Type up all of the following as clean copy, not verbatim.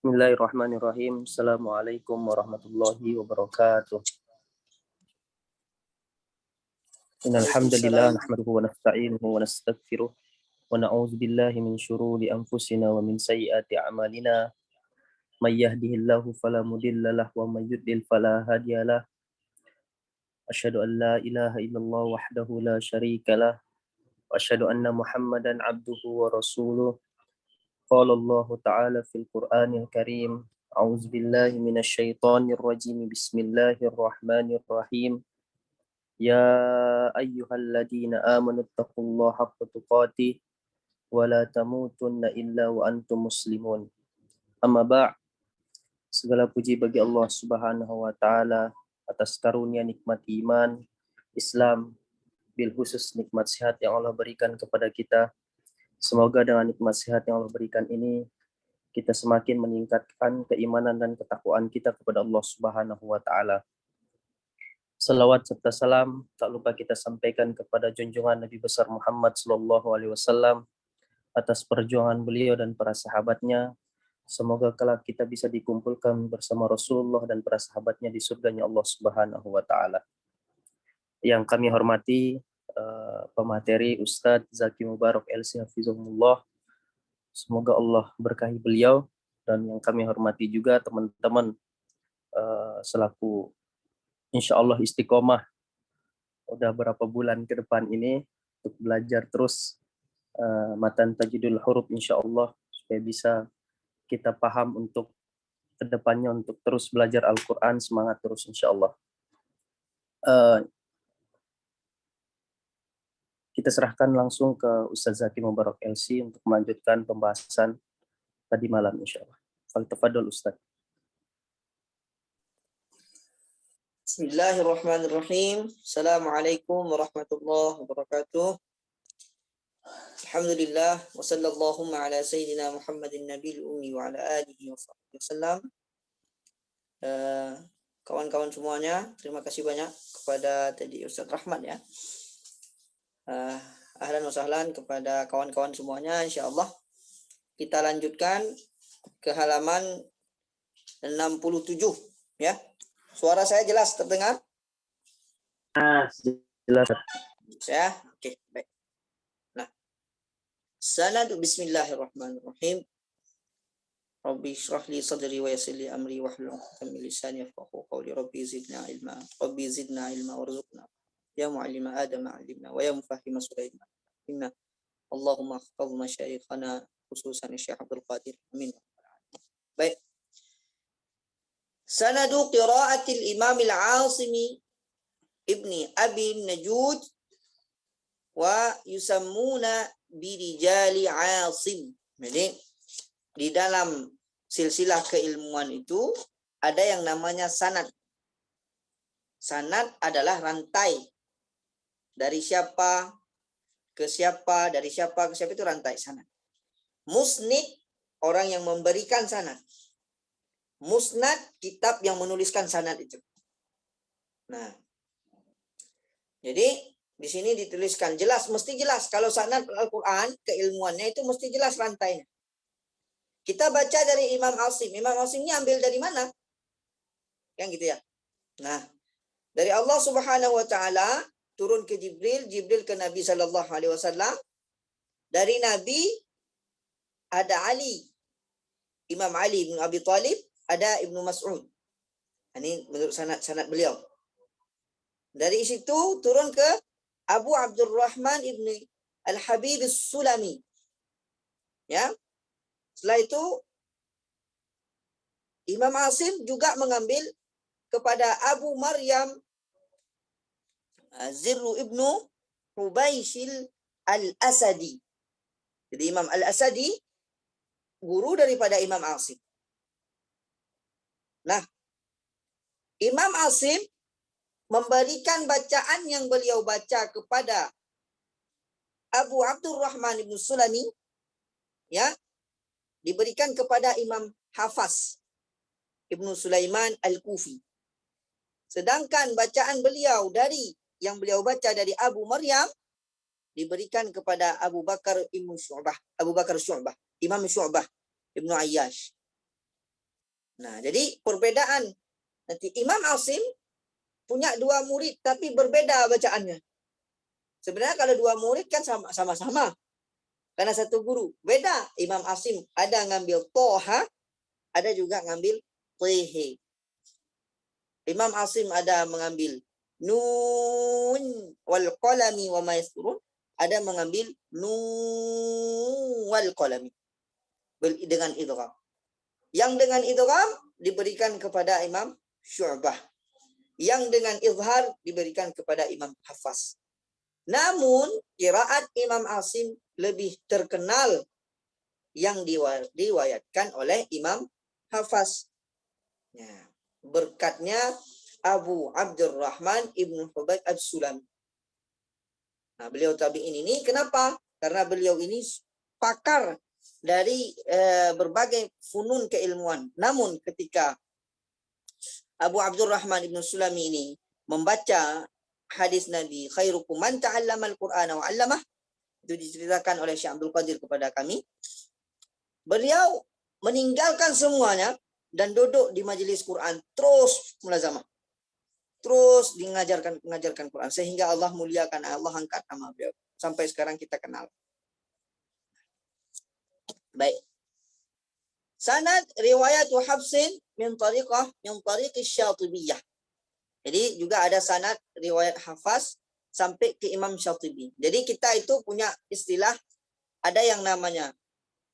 Bismillahirrahmanirrahim. Assalamualaikum warahmatullahi wabarakatuh. Innal hamdalillah nahmaduhu wa nasta'inuhu wa nastaghfiruh wa na'udzu billahi min syururi anfusina wa min sayyiati a'malina. May yahdihillahu fala mudilla lahu wa may yudlil fala hadiyalah. Asyhadu an la ilaha illallah wahdahu la syarika lah wa asyhadu anna Muhammadan abduhu wa rasuluh. Qala Allah Ta'ala fil Qur'anil Karim. A'udzu billahi minasyaitonir rajim. Bismillahirrahmanirrahim. Ya ayyuhalladzina amanu taqullaha haqqa tuqatih wa la tamutunna illa wa antum muslimun. Amma ba'. Segala puji bagi Allah Subhanahu wa taala atas karunia nikmat iman, Islam, bil khusus nikmat sehat yang Allah berikan kepada kita. Semoga dengan nikmat sehat yang Allah berikan ini, kita semakin meningkatkan keimanan dan ketakwaan kita kepada Allah Subhanahu wa taala. Salawat serta salam tak lupa kita sampaikan kepada junjungan Nabi besar Muhammad sallallahu alaihi wasallam atas perjuangan beliau dan para sahabatnya. Semoga kelak kita bisa dikumpulkan bersama Rasulullah dan para sahabatnya di surganya Allah Subhanahu wa taala. Yang kami hormati pemateri Ustadz Zaki Mubarak LC Hafizahumullah. Semoga Allah berkahi beliau, dan yang kami hormati juga teman-teman selaku insya Allah istiqomah udah berapa bulan ke depan ini untuk belajar terus matan tajidul huruf insya Allah, supaya bisa kita paham untuk kedepannya untuk terus belajar Al-Quran, semangat terus insya Allah. Kita serahkan langsung ke Ustaz Zaki Mubarak LC untuk melanjutkan pembahasan tadi malam insya Allah. Fal-tafadhol Ustaz. Bismillahirrahmanirrahim. Assalamualaikum warahmatullahi wabarakatuh. Alhamdulillah wa sallallahu ala sayyidina Muhammadin nabiyil ummi wa ala alihi wa sahbihi wasallam. Kawan-kawan semuanya, terima kasih banyak kepada tadi Ustaz Rahmat ya. Ahlan wa sahlan kepada kawan-kawan semuanya. Insyaallah kita lanjutkan ke halaman 67 ya. Suara saya jelas terdengar? Jelas. Ya, oke, baik. Nah, sanad bismillahirrahmanirrahim. Rabbi shrah li sadri wa yassir li amri wahlul 'uqdatam min lisani yafqahu qawli. Rabbi zidna ilma. Rabbi zidna ilma warzuqna. Ya mu'allima Adam 'allimna wa ya mufahhima Sulaiman. Inna Allahumma ihfaz masyayikhana khususan Syekh Abdul Qadir. Amin. Baik. Sanadu qiraatil Imam al-Asimi ibni Abi Najud wa yusammuna birijali Asim. Jadi di dalam silsilah keilmuan itu ada yang namanya sanad. Sanad adalah rantai. Dari siapa ke siapa, dari siapa ke siapa, itu rantai sanad. Musnid, orang yang memberikan sanad. Musnad, kitab yang menuliskan sanad itu. Nah, jadi di sini dituliskan jelas, mesti jelas. Kalau sanad Al-Quran, keilmuannya itu mesti jelas rantainya. Kita baca dari Imam Asim. Imam Asimnya ambil dari mana? Yang gitu ya. Nah, dari Allah Subhanahu wa taala turun ke Jibril, Jibril ke Nabi sallallahu alaihi wasallam. Dari Nabi ada Ali, Imam Ali bin Abi Thalib, ada Ibnu Mas'ud. Ini menurut sanad beliau. Dari situ turun ke Abu Abdurrahman ibni Al-Habib As-Sulami. Ya. Setelah itu Imam Asim juga mengambil kepada Abu Maryam Zirru ibnu Hubayshil Al-Asadi. Jadi Imam Al-Asadi guru daripada Imam Asim. Nah, Imam Asim memberikan bacaan yang beliau baca kepada Abu Abdurrahman ibn Sulami, ya, diberikan kepada Imam Hafaz Ibnu Sulaiman Al-Kufi. Sedangkan bacaan beliau yang beliau baca dari Abu Maryam diberikan kepada Abu Bakar Syu'bah, Imam Syu'bah Ibnu Ayyash. Nah, jadi perbedaan. Nanti Imam Asim punya 2 murid tapi berbeda bacaannya. Sebenarnya kalau 2 murid kan sama-sama. Karena satu guru. Beda. Imam Asim ada ngambil Toha, ada juga ngambil Tehe. Imam Asim ada mengambil Nun wal qalami wa ma yasturun, ada mengambil Nun wal qalami dengan idgham. Yang dengan idgham diberikan kepada Imam Syu'bah. Yang dengan izhar diberikan kepada Imam Hafaz. Namun qiraat Imam Asim lebih terkenal yang diwayatkan oleh Imam Hafaz. Ya, berkatnya Abu Abdurrahman Ibnu Hubaib As-Sulami. Nah, beliau tabi'in ini kenapa? Karena beliau ini pakar dari berbagai funun keilmuan. Namun ketika Abu Abdurrahman Ibnu Sulami ini membaca hadis Nabi, khairukum man ta'allamal Qur'ana wa 'allamah, itu diceritakan oleh Syekh Abdul Qadir kepada kami. Beliau meninggalkan semuanya dan duduk di majelis Quran terus mulazamah. Terus mengajarkan Quran sehingga Allah muliakan, Allah angkat nama beliau. Sampai sekarang kita kenal. Baik. Sanad riwayat Hafsin min tariqi Syatibiyah. Jadi juga ada sanad riwayat Hafaz sampai ke Imam Syatibi. Jadi kita itu punya istilah, ada yang namanya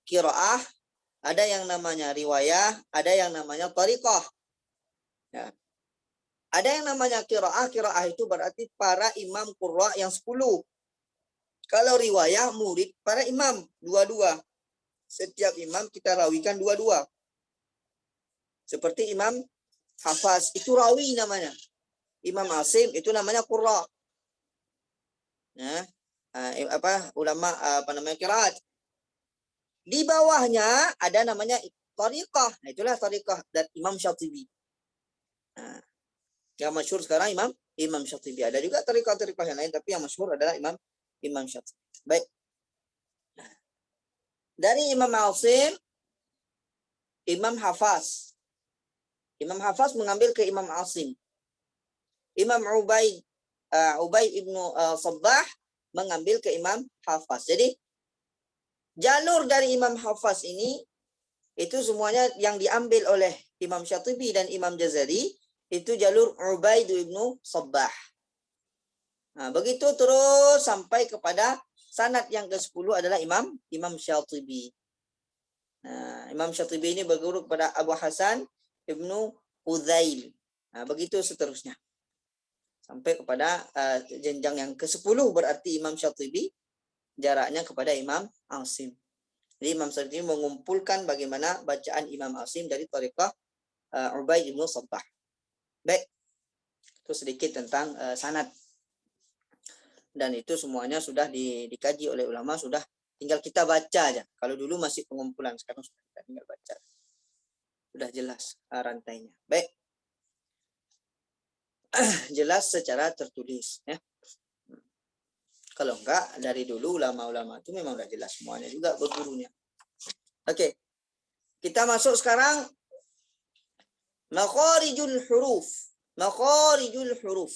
qiraah, ada yang namanya riwayah, ada yang namanya tariqah. Ya. Ada yang namanya qiraah. Qiraah itu berarti para imam qurra yang 10. Kalau riwayah murid para imam dua-dua. Setiap imam kita rawikan dua-dua. Seperti Imam Hafaz itu rawi namanya. Imam Asim itu namanya qurra. Nah, ulama qiraat. Di bawahnya ada namanya tariqah. Nah, itulah tariqah dan Imam Syatibi. Nah, yang masyhur sekarang Imam Syatibi. Ada juga tariqah-tariqah yang lain, tapi yang masyhur adalah Imam Syatibi. Baik. Dari Imam Asim, Imam Hafaz. Imam Hafaz mengambil ke Imam Asim. Imam Ubaid ibnu Sabbah mengambil ke Imam Hafaz. Jadi jalur dari Imam Hafaz ini itu semuanya yang diambil oleh Imam Syatibi dan Imam Jazari itu jalur Ubaid ibnu Sabbah. Nah, begitu terus sampai kepada sanad yang ke-10 adalah Imam Syatibi. Nah, Imam Syatibi ini berguru kepada Abu Hasan Ibnu Hudzail. Nah, begitu seterusnya. Sampai kepada jenjang yang ke-10 berarti Imam Syatibi jaraknya kepada Imam Asim. Jadi Imam Syatibi mengumpulkan bagaimana bacaan Imam Asim dari tariqah Ubaid ibnu Sabbah. Baik. Itu sedikit tentang sanad. Dan itu semuanya sudah dikaji oleh ulama, sudah tinggal kita baca aja. Kalau dulu masih pengumpulan, sekarang sudah kita tinggal baca. Sudah jelas rantainya. Baik. Jelas secara tertulis. Ya. Kalau enggak, dari dulu ulama-ulama itu memang sudah jelas semuanya juga bergurunya. Oke. Kita masuk sekarang makharijul huruf. Makharijul huruf.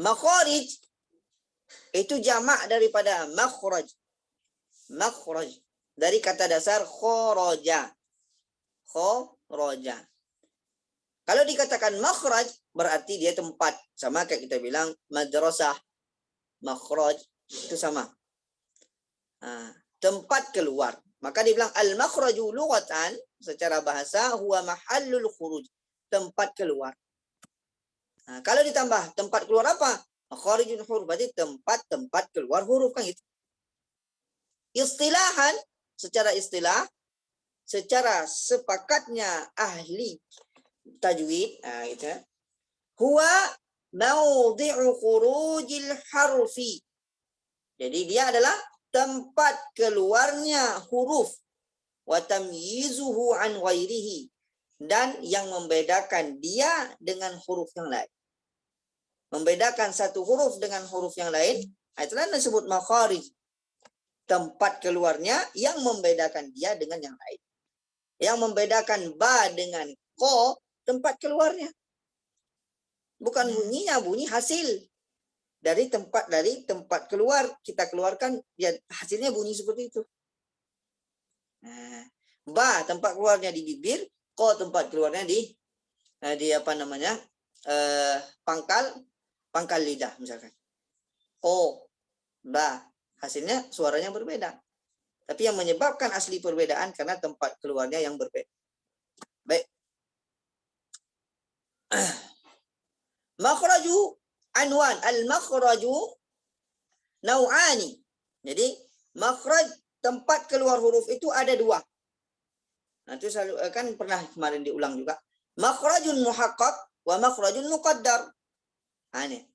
Makharij itu jamak daripada makhraj. Makhraj dari kata dasar kharaja. Kharaja. Kalau dikatakan makhraj berarti dia tempat, sama kayak kita bilang madrasah, makhraj itu sama. Nah, tempat keluar. Maka dibilang al-makhraju lughatan secara bahasa huwa mahallul khuruj, tempat keluar. Nah, kalau ditambah tempat keluar apa? Makharijul huruf, berarti tempat keluar huruf kan gitu. Istilahan, secara istilah, secara sepakatnya ahli tajwid, gitu ya. Huwa mawdi'u khurujil harfi. Jadi dia adalah tempat keluarnya huruf. Wa tamyizuhu an ghairihi. Dan yang membedakan dia dengan huruf yang lain. Membedakan satu huruf dengan huruf yang lain, itulah disebut makharij. Tempat keluarnya yang membedakan dia dengan yang lain. Yang membedakan ba dengan ko, tempat keluarnya. Bukan bunyinya, bunyi hasil. Dari tempat keluar, kita keluarkan, ya hasilnya bunyi seperti itu. Nah, ba tempat keluarnya di bibir, ko tempat keluarnya di apa namanya? Pangkal lidah misalkan. Ko, ba, hasilnya suaranya berbeda. Tapi yang menyebabkan asli perbedaan karena tempat keluarnya yang berbeda. Baik. Makhraju anwan. Al-makhraju nau'ani. Jadi, makhraj tempat keluar huruf itu ada dua. Nanti selalu kan pernah kemarin diulang juga. Makhrajun muhaqqaq wa makhrajun muqaddar.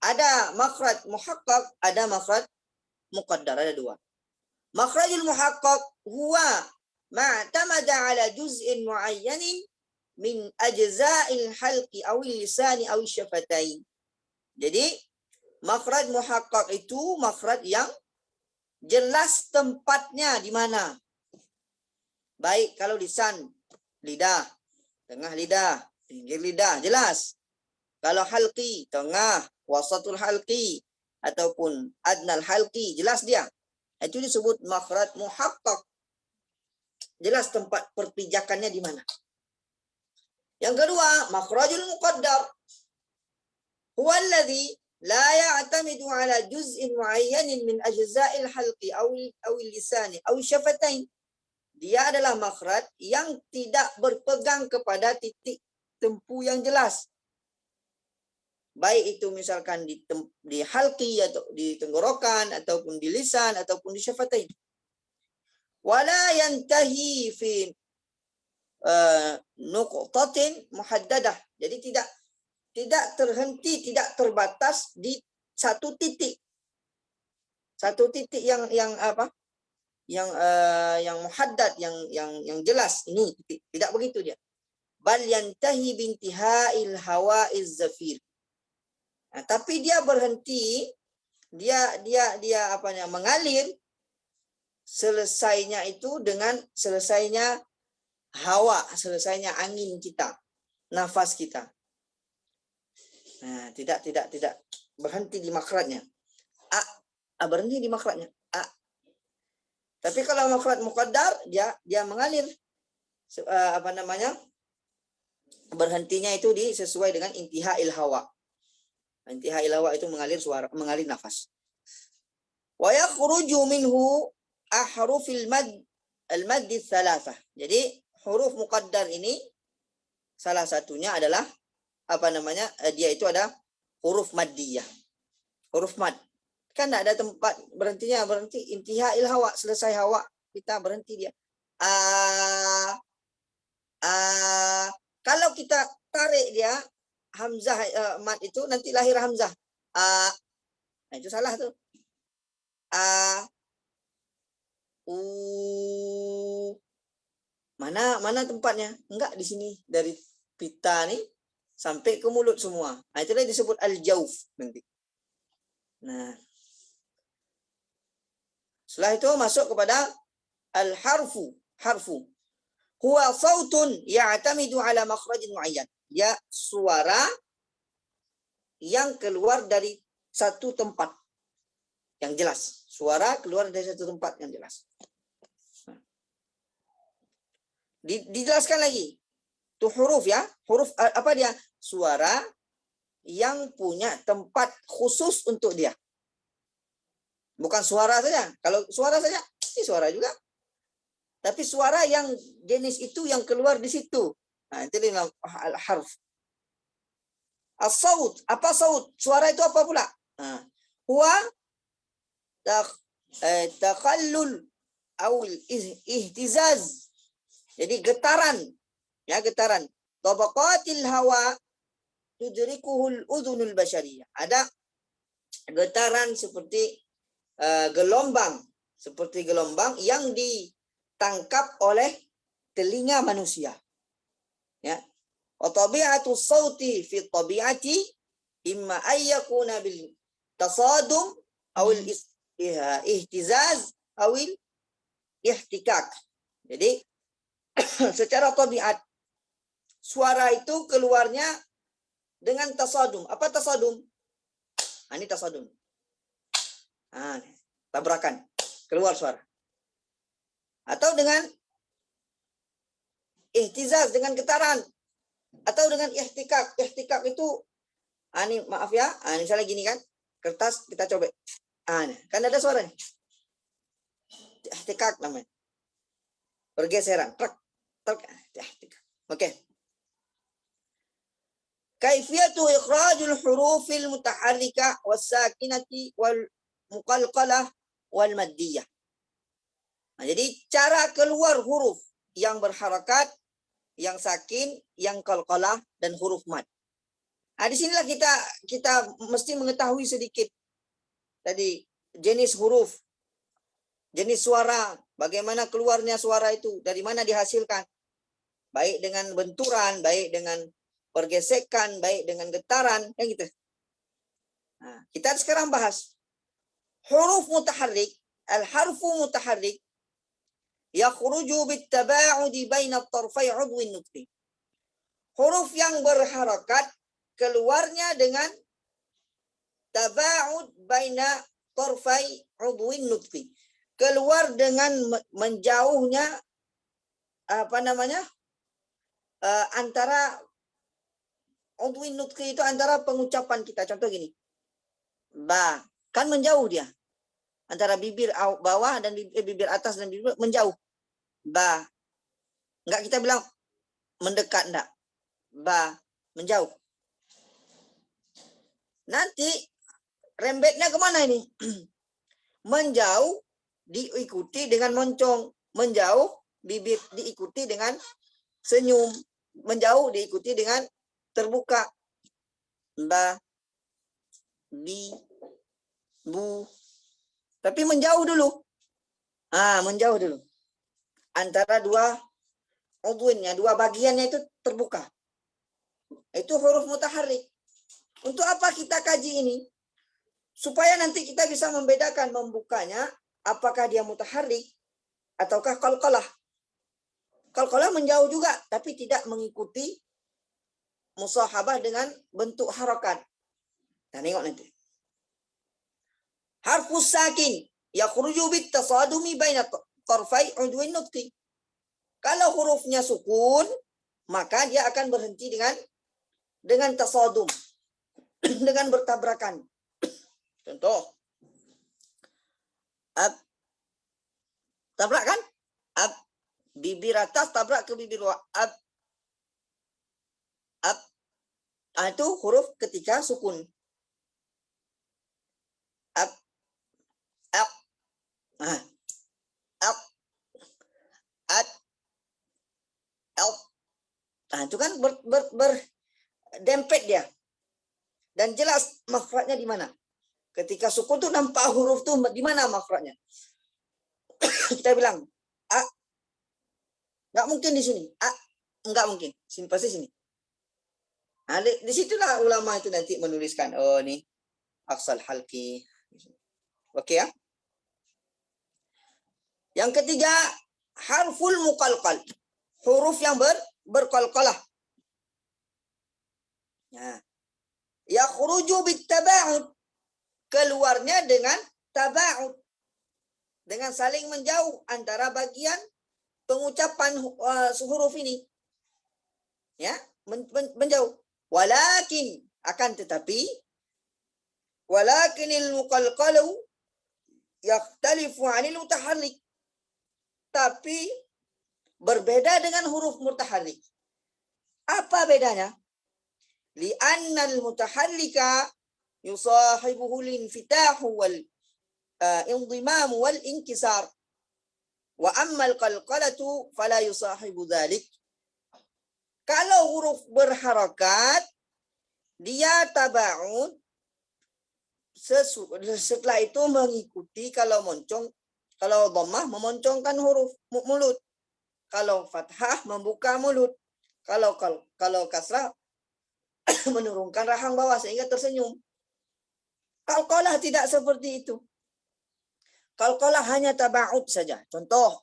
Ada makhraj muhaqqaq, ada makhraj muqaddar, ada dua. Makhrajul muhaqqaq huwa ma'tamada ala juz'in mu'ayyanin min ajza'il halqi awil lisani awil syafatain. Jadi makhraj muhaqqaq itu makhraj yang jelas tempatnya di mana. Baik kalau lisan, lidah, tengah lidah, pinggir lidah, jelas. Kalau halqi, tengah, wasatul halqi, ataupun adnal halqi, jelas dia. Itu disebut makhraj muhaqqaq. Jelas tempat perpijakannya di mana. Yang kedua, makhrajul muqaddar. Huwa alladhi la ya'tamidu ala juz'in mu'ayyanin min ajza'il halqi awil lisani aw syafatain. Dia adalah makhraj yang tidak berpegang kepada titik tempu yang jelas. Baik itu misalkan di halqi atau di tenggorokan ataupun di lisan ataupun di syafatain. Wala yantahi fi nuqtatin muhaddadah. Jadi tidak terhenti, tidak terbatas di satu titik. Satu titik yang apa? Yang muhaddad, yang jelas, ini titik. Tidak begitu dia. Bal yantahi bintihail hawaiz zafir. Nah, tapi dia berhenti, dia apanya mengalir selesainya itu dengan selesainya hawa, selesainya angin kita, nafas kita. Nah, tidak berhenti di makhrajnya. Berhenti di makhrajnya. Tapi kalau makhraj muqaddar dia mengalir apa namanya? Berhentinya itu sesuai dengan intihail hawa. Intihail hawa itu mengalir suara, mengalir nafas. Wa yakhruju minhu ahrufil mad al-madd tsalatsah. Jadi huruf muqaddar ini salah satunya adalah apa namanya? Dia itu ada huruf maddiyah. Huruf mad. Kan tidak ada tempat berhentinya, berhenti intihail hawa, selesai hawa kita berhenti dia. Kalau kita tarik dia hamzah mad itu nanti lahir hamzah. Nah, itu salah tuh. Mana tempatnya? Enggak di sini, dari pita nih sampai ke mulut semua. Nah, itulah disebut al-jauf nanti. Nah, setelah itu masuk kepada al-harfu. Huwa sautun ya'tamidu ala makhrajin muayyan. Ya, suara yang keluar dari satu tempat yang jelas. Suara keluar dari satu tempat yang jelas. Dijelaskan lagi. Itu huruf ya. Huruf apa dia? Suara yang punya tempat khusus untuk dia. Bukan suara saja. Kalau suara saja, ini suara juga. Tapi suara yang jenis itu yang keluar di situ. Nah, itu dia al-harf. As-saut. Apa saut? Suara itu apa pula? Huwa takhallul atau ihtizaz. Jadi getaran. Ya, getaran. Tabaqatil hawa tudrikuhul udhunul basyariyah. Ada getaran seperti gelombang. Seperti gelombang yang ditangkap oleh telinga manusia. Ya. Wa tabi'atu sauti fi tabi'ati imma ayyakuna bil tasadum awil ihtizaz awil ihtikak. Jadi secara tabiat suara itu keluarnya dengan tasadum. Apa tasadum? Ini tasadum. Tabrakan, keluar suara. Atau dengan ihtizaz, dengan getaran. Atau dengan ihtikak. Ihtikak itu, ini maaf ya, misalnya gini kan, kertas kita coba. Kan ada suara nih. Ihtikak namanya. Pergeseran. Oke. Kaifiyatu ikhrajul hurufil mutaharrika was-sakinati wal muqalqalah wal maddiyah. Jadi cara keluar huruf yang berharakat, yang sakin, yang qalqalah dan huruf mad. Di sinilah kita mesti mengetahui sedikit tadi jenis huruf, jenis suara, bagaimana keluarnya suara itu, dari mana dihasilkan. Baik dengan benturan, baik dengan pergesekan, baik dengan getaran, ya gitu. Kita sekarang bahas huruf mutaharrik, al-harfu mutaharrik yakhruju bit-taba'udi baina at-tarfai 'udwin nutqi. Huruf yang berharakat keluarnya dengan taba'ud baina tarfai 'udwin nutqi. Keluar dengan menjauhnya antara udwin nutqi itu antara pengucapan kita. Contoh gini. Ba, kan menjauh dia. Antara bibir bawah dan bibir atas dan bibir menjauh. Ba. Enggak kita bilang mendekat, enggak. Ba, menjauh. Nanti rembetnya kemana ini? Menjauh diikuti dengan moncong. Menjauh bibir diikuti dengan senyum. Menjauh diikuti dengan terbuka. Ba, bi, bu. Tapi menjauh dulu. Menjauh dulu. Antara dua udwinnya, dua bagiannya itu terbuka. Itu huruf mutaharrik. Untuk apa kita kaji ini? Supaya nanti kita bisa membedakan membukanya, apakah dia mutaharrik ataukah qalqalah. Qalqalah menjauh juga, tapi tidak mengikuti musahabah dengan bentuk harakat. Nah, tengok nanti. Harfus sakin yakhruju bit tasadumi baina tarfai udwin nutqi. Kalau hurufnya sukun, maka dia akan berhenti dengan tasadum, dengan bertabrakan. Contoh. Ab. Tabrak kan? Ab. Bibir atas tabrak ke bibir bawah. Ab. Ab. Itu huruf ketika sukun. Ab. Ab. Ab. Ad. Al. Itu kan berdempet dia. Dan jelas makhrajnya di mana. Ketika sukun tuh nampak huruf tuh di mana makhrajnya. Kita bilang a. Enggak mungkin di sini. A. Enggak mungkin. Sini pasti sini. Di situlah ulama itu nanti menuliskan, oh nih aqsal halqi. Oke ya. Yang ketiga, harful muqalqal. Huruf yang berqalqalah. Nah, yakhruju bit-taba'ud. Keluarnya dengan taba'ud. Dengan saling menjauh antara bagian pengucapan huruf ini. Ya, menjauh. Walakin, akan tetapi, walakinil muqalqalu yakhtalifu 'anil mutaharrik. Tapi berbeda dengan huruf mutaharrik. Apa bedanya? Li'annal mutaharrika yusahibuhu al-infitahu wal indimam wal inkisar. Wa ammal qalqalatu fala yusahibu dhalik. Kalau huruf berharakat, dia taba'ud, setelah itu mengikuti, kalau moncong, kalau dhammah memoncongkan huruf mulut, kalau fathah membuka mulut, kalau kasrah menurunkan rahang bawah sehingga tersenyum. Qalqalah tidak seperti itu. Qalqalah hanya taba'ud saja. Contoh,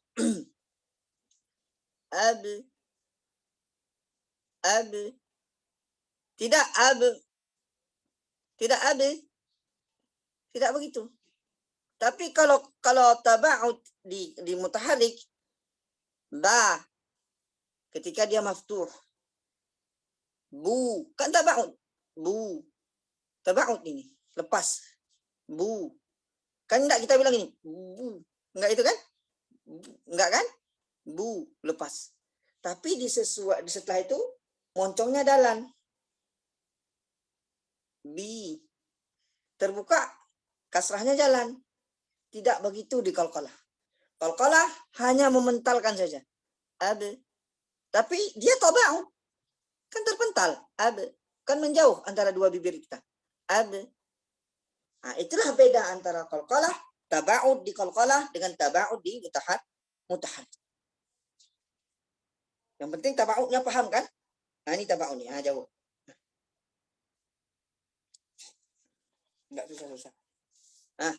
ab, ab. Tidak ab, tidak ab, tidak begitu. Tapi kalau taba'ud di mutaharrik, ba ketika dia maftuh, bu kan taba'ud, bu taba'ud ini lepas, bu kan enggak kita bilang ini, bu enggak itu kan, enggak kan, bu lepas. Tapi setelah itu moncongnya dalan, bi terbuka, kasrahnya jalan. Tidak begitu di qalqalah. Qalqalah hanya mementalkan saja. Ab. Tapi dia taba'ud. Kan terpental. Ab. Kan menjauh antara dua bibir kita. Ab. Nah, itulah beda antara qalqalah, taba'ud di qalqalah dengan taba'ud di mutaharrik. Yang penting taba'udnya paham kan? Nah, ini taba'udnya. Nah, jauh. Enggak susah-susah. Nah.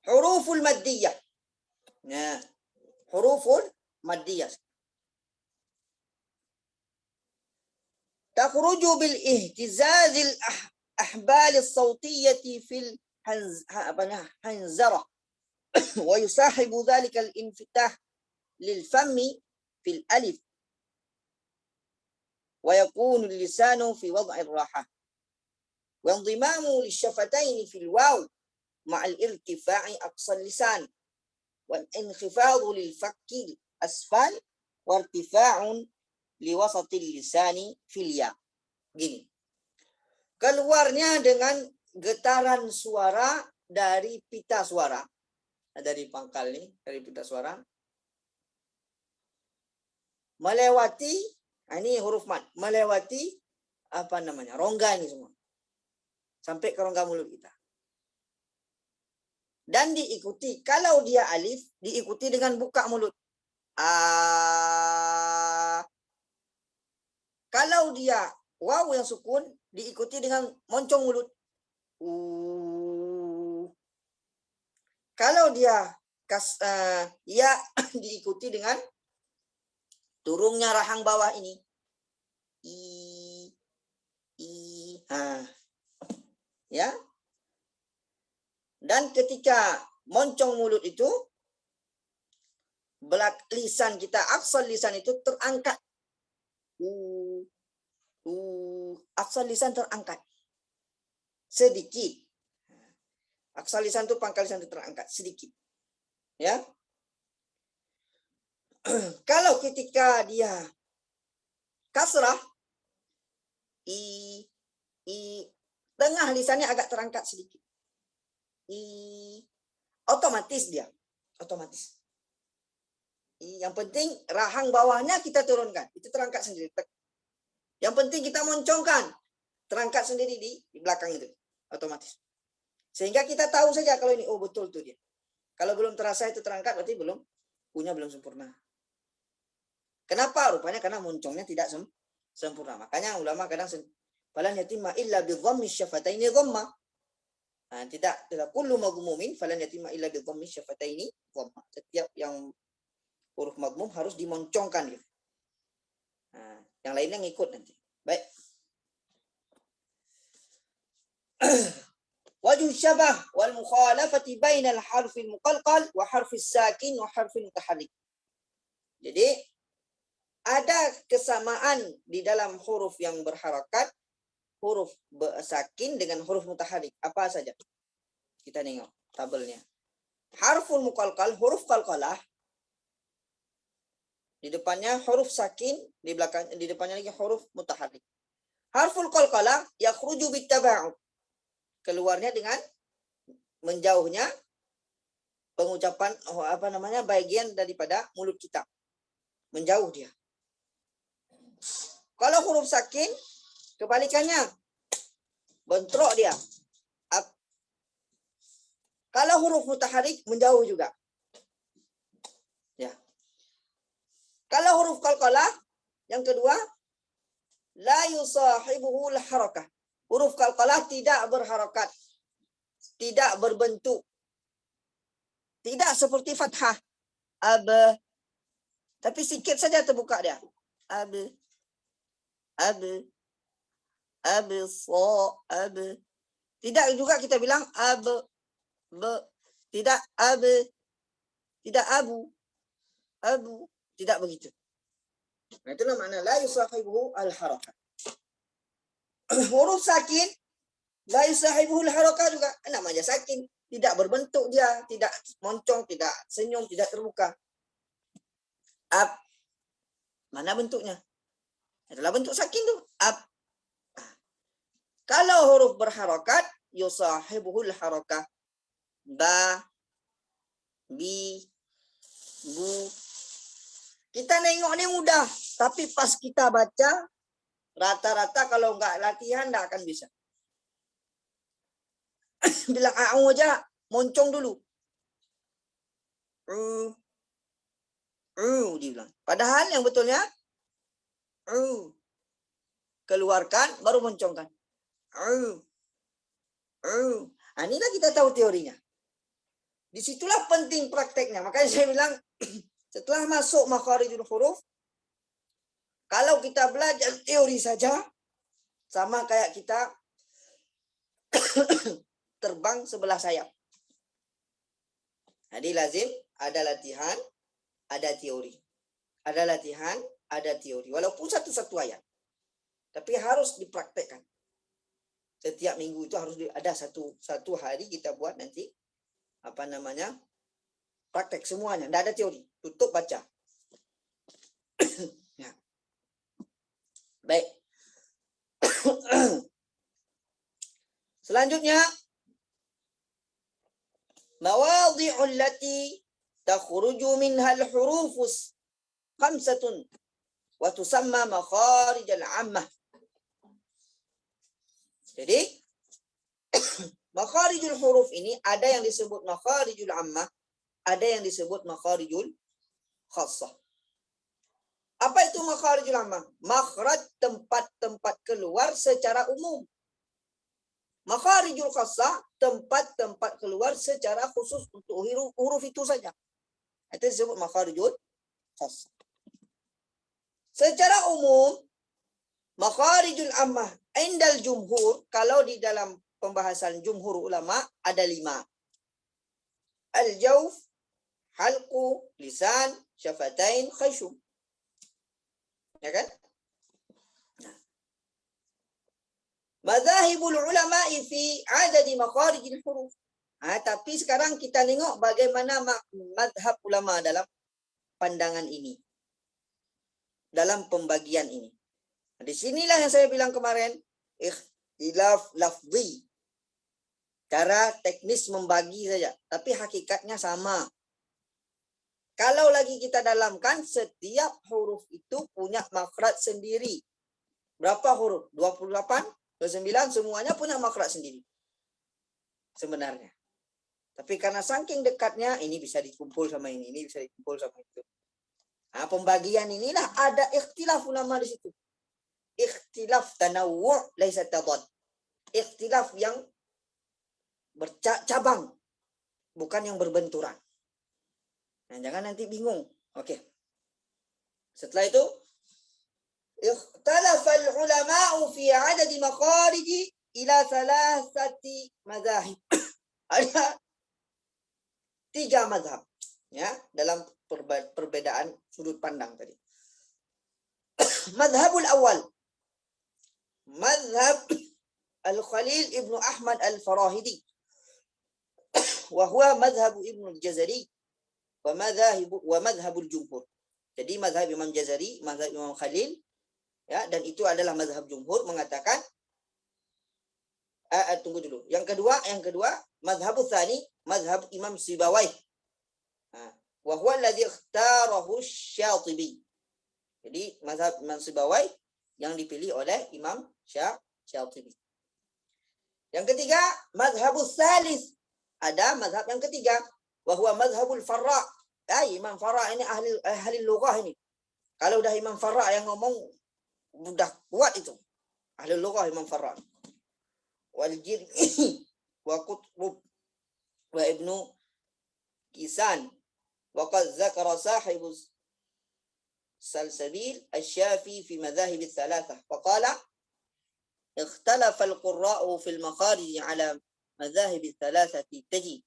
Huruful maddiyah. Nah, huruful maddiyah. Takhruju bil ihtizazil ahbal as-sawtiyyah fil hanzarah wa yusahibu dhalika al-infitah lil fammi fil alif wa yakunu al-lisanu fi wad'i ar-raha wa indimamu lish-shafatayn fil waw مع الارتفاع أقصى اللسان والانخفاض للفك الأسفل وارتفاع لوسط اللسان في الياء. Gini. Keluarnya dengan getaran suara dari pita suara. Dari pangkal nih, dari pita suara. Melewati, ini huruf mad, melewati apa namanya? Rongga ini semua. Sampai ke rongga mulut kita. Dan diikuti, kalau dia alif, diikuti dengan buka mulut. Kalau dia waw yang sukun, diikuti dengan moncong mulut. Kalau dia ya diikuti dengan turunnya rahang bawah ini. Ya. Dan ketika moncong mulut itu, belak lisan kita, aksal lisan itu terangkat. Aksal lisan terangkat. Sedikit. Aksal lisan itu, pangkal lisan itu terangkat. Sedikit. Ya. Kalau ketika dia kasrah, tengah lisannya agak terangkat sedikit. Otomatis dia, otomatis. Yang penting rahang bawahnya kita turunkan, itu terangkat sendiri. Yang penting kita moncongkan, terangkat sendiri di belakang itu, otomatis. Sehingga kita tahu saja kalau ini, oh betul tuh dia. Kalau belum terasa itu terangkat, berarti belum sempurna. Kenapa? Rupanya karena moncongnya tidak sempurna. Makanya ulama kadang falan yatimma illa bi dhammi syafataini dhamma. Nah, tidak kullu magmumin falan yatimma illa bi dhammi syafataini dhamma. Setiap yang huruf magmum harus dimoncongkan gitu. Nah, yang lainnya ngikut nanti. Baik. Wajh syabah wal mukhalafati bainal harfil muqalqal wa harfis sakin wa harfil mutaharrik. Jadi ada kesamaan di dalam huruf yang berharakat, huruf sakin dengan huruf mutaharrik. Apa saja? Kita tengok tabelnya. Harful muqalqal, huruf qalqalah. Di depannya huruf sakin, di depannya lagi huruf mutaharrik. Harful qalqalah yakhruju bittaba'ud. Keluarnya dengan menjauhnya pengucapan bagian daripada mulut kita. Menjauh dia. Kalau huruf sakin kebalikannya, bentrok dia. Kalau huruf mutaharrik menjauh juga. Ya. Kalau huruf qalqalah yang kedua, la yusahibuhu al-harakah. Huruf qalqalah tidak berharakat. tidak berbentuk. Tidak seperti fathah. Tapi sikit saja terbuka dia. Tidak juga kita bilang tidak tidak abu. Tidak begitu. Nah, itulah makna la yusahibuhu al-harakat. Huruf sakin la yusahibuhu al-harakat juga namanya sakin. Tidak berbentuk dia, tidak moncong, tidak senyum, tidak terbuka. Mana bentuknya? Adalah bentuk sakin tu. Kalau huruf berharakat, yusahibuhul harakah. Ba, bi, bu. Kita nengok ni mudah. Tapi pas kita baca, rata-rata kalau enggak latihan, enggak akan bisa. Bilang a'u aja, moncong dulu. Dia bilang. Padahal yang betulnya, keluarkan, baru moncongkan. Inilah kita tahu teorinya. Disitulah penting prakteknya. Makanya saya bilang, setelah masuk makharijul huruf, kalau kita belajar teori saja, sama kayak kita terbang sebelah sayap. Jadi lazim ada latihan, ada teori. Ada latihan, ada teori. Walaupun satu-satu ayat. Tapi harus dipraktekkan. Setiap minggu itu harus ada satu hari kita buat nanti praktek semuanya. Tidak ada teori. Tutup baca. Ya. Baik. Selanjutnya, mawadhi'ul lati takhruju minha al-hurufus khamsatun wa tusamma makharijal 'ammah. Jadi makharijul huruf ini ada yang disebut makharijul 'ammah, ada yang disebut makharijul khassah. Apa itu makharijul 'ammah? Makhraj tempat-tempat keluar secara umum. Makharijul khassah tempat-tempat keluar secara khusus untuk huruf itu saja. Itu disebut makharijul khassah. Secara umum makharijul 'ammah indal jumhur, kalau di dalam pembahasan jumhur ulama ada 5. Al-jawf, halqu, lisan, syafatain, khayshum. Ya kan? Madzahibul ulama'i fi adadi makharijil huruf. Tapi sekarang kita tengok bagaimana madhab ulama dalam pandangan ini. Dalam pembagian ini. Di sinilah yang saya bilang kemarin, ikhtilaf lafzi. Cara teknis membagi saja, tapi hakikatnya sama. Kalau lagi kita dalamkan, setiap huruf itu punya makhraj sendiri. Berapa huruf? 28, 29, semuanya punya makhraj sendiri. Sebenarnya. Tapi karena saking dekatnya, ini bisa dikumpul sama ini bisa dikumpul sama itu. Nah, pembagian inilah ada ikhtilaf ulama di situ. Ikhtilaf tanawwu' laisa tadad. Ikhtilaf yang bercabang, bukan yang berbenturan. Nah, jangan nanti bingung. Oke. Setelah itu, ikhtalafal ulama'u fi 'adadi makhariji ila thalathati madzahib. Ada 3 mazhab, ya, dalam perbedaan sudut pandang tadi. Mazhabul awal, mazhab Al-Khalil ibn Ahmad Al-Farahidi, wa huwa mazhab Ibn Al-Jazari wa madhabul jumhur. Jadi mazhab Imam Jazari, mazhab Imam Khalil, ya, dan itu adalah mazhab jumhur mengatakan tunggu dulu. Yang kedua mazhabul tsani, mazhab Imam Sibawai. Wa huwa alladhi ikhtarahu Syatibi. Jadi mazhab Imam Sibawai yang dipilih oleh Imam Syatibi. Yang ketiga, mazhabus salis. Ada mazhab yang ketiga, wa huwa mazhabul Farra. Imam Farra ini ahli lughah ini. Kalau udah Imam Farra yang ngomong udah kuat itu. Ahli lughah Imam Farra. Wal Jirmi wa Qutb ابن كيسان وقد ذكر صاحب السلسبيل الشافي في مذاهب الثلاثة فقال اختلف القراء في المخارج على مذاهب الثلاثة تجي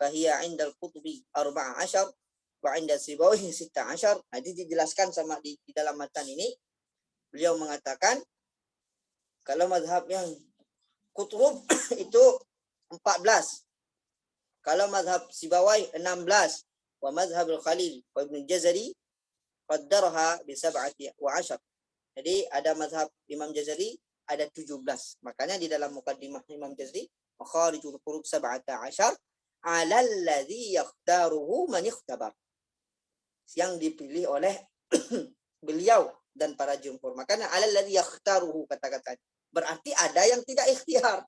فهي عند القطبي 14 وعند السيبويه 16. Jadi dijelaskan sama di dalam matan ini. Beliau mengatakan kalau mazhab yang Qutb itu 14. Kalau mazhab Sibawai 16. Wa mazhab al-Khalil wa Ibn Jazari qaddaraha bi 17. Jadi ada mazhab Imam Jazari ada 17. Makanya di dalam mukaddimah Imam Jazari makharijul huruf 17 'ala alladhi yakhtaruhu man ikhtabar. Yang dipilih oleh beliau dan para jumhur. Makanya 'ala alladhi yakhtaruhu kata-katanya. Berarti ada yang tidak ikhtiar.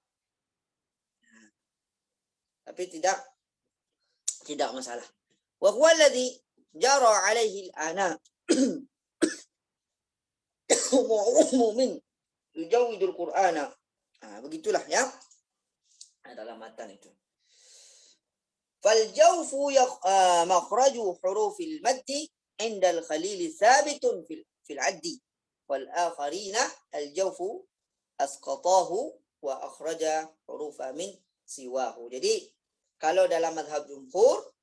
Tapi tidak masalah. Wa huwa alladhi jara 'alaihi al-ana mu'min yujawidul Qur'ana. Begitulah ya. Dalam matan itu. Fal jawfu makhraju hurufil maddi inda al-Khalil thabitun fil addi wal akharina al-jawfu asqatahu wa akhraja hurufa min siwahu. Jadi kalau dalam mazhab jumhur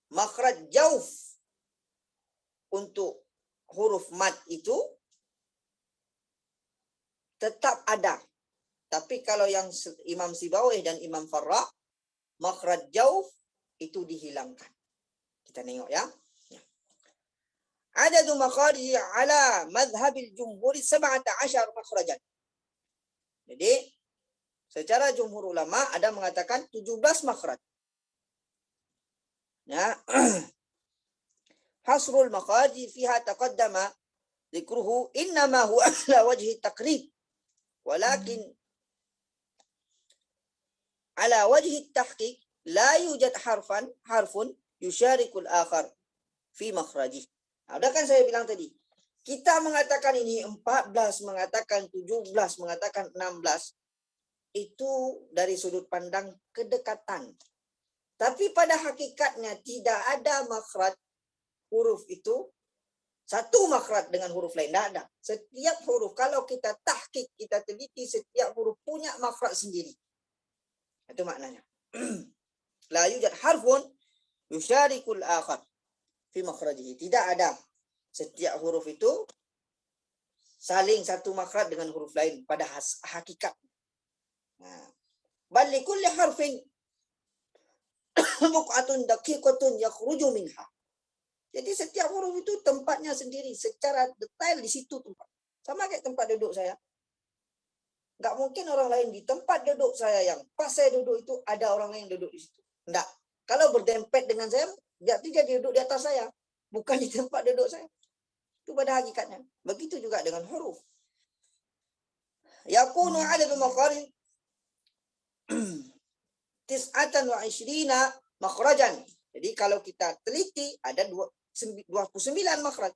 makhraj jawf untuk huruf mad itu tetap ada. Tapi kalau yang Imam Sibawih dan Imam Farra, makhraj jawf itu dihilangkan. Kita tengok ya. Adadu makharij ala madhabil jumhur 17 makhrajan. Jadi secara jumhur ulama ada mengatakan 17 makhraj. Ya. Hasrul makharij fiha taqaddama dzikruhu innama huwa ala wajhi taqrib. Walakin ala wajhi tahqiq la yujad harfun yusyarikul akhar fi makhrajih. Ada kan saya bilang tadi, kita mengatakan ini 14, mengatakan 17, mengatakan 16, itu dari sudut pandang kedekatan. Tapi pada hakikatnya tidak ada makhraj huruf itu satu makhraj dengan huruf lain, tidak ada. Setiap huruf, kalau kita tahqiq, kita teliti, setiap huruf punya makhraj sendiri. Itu maknanya. La yujad harfun yusyarikul akhar fi makhrajihi. Tidak ada. Setiap huruf itu saling satu makhraj dengan huruf lain pada hakikat. Bal likulli harfin buq'atun daqiqatun yakhruju minha. Jadi setiap huruf itu tempatnya sendiri secara detail di situ tempat. Sama kayak tempat duduk saya. Nggak mungkin orang lain di tempat duduk saya yang pas saya duduk itu ada orang lain duduk di situ. Nggak. Kalau berdempet dengan saya, berarti dia duduk di atas saya. Bukan di tempat duduk saya. Itu pada hakikatnya. Begitu juga dengan huruf. Yakunu adadu makharij 29 makhrajan. Jadi kalau kita teliti ada 29 makhraj.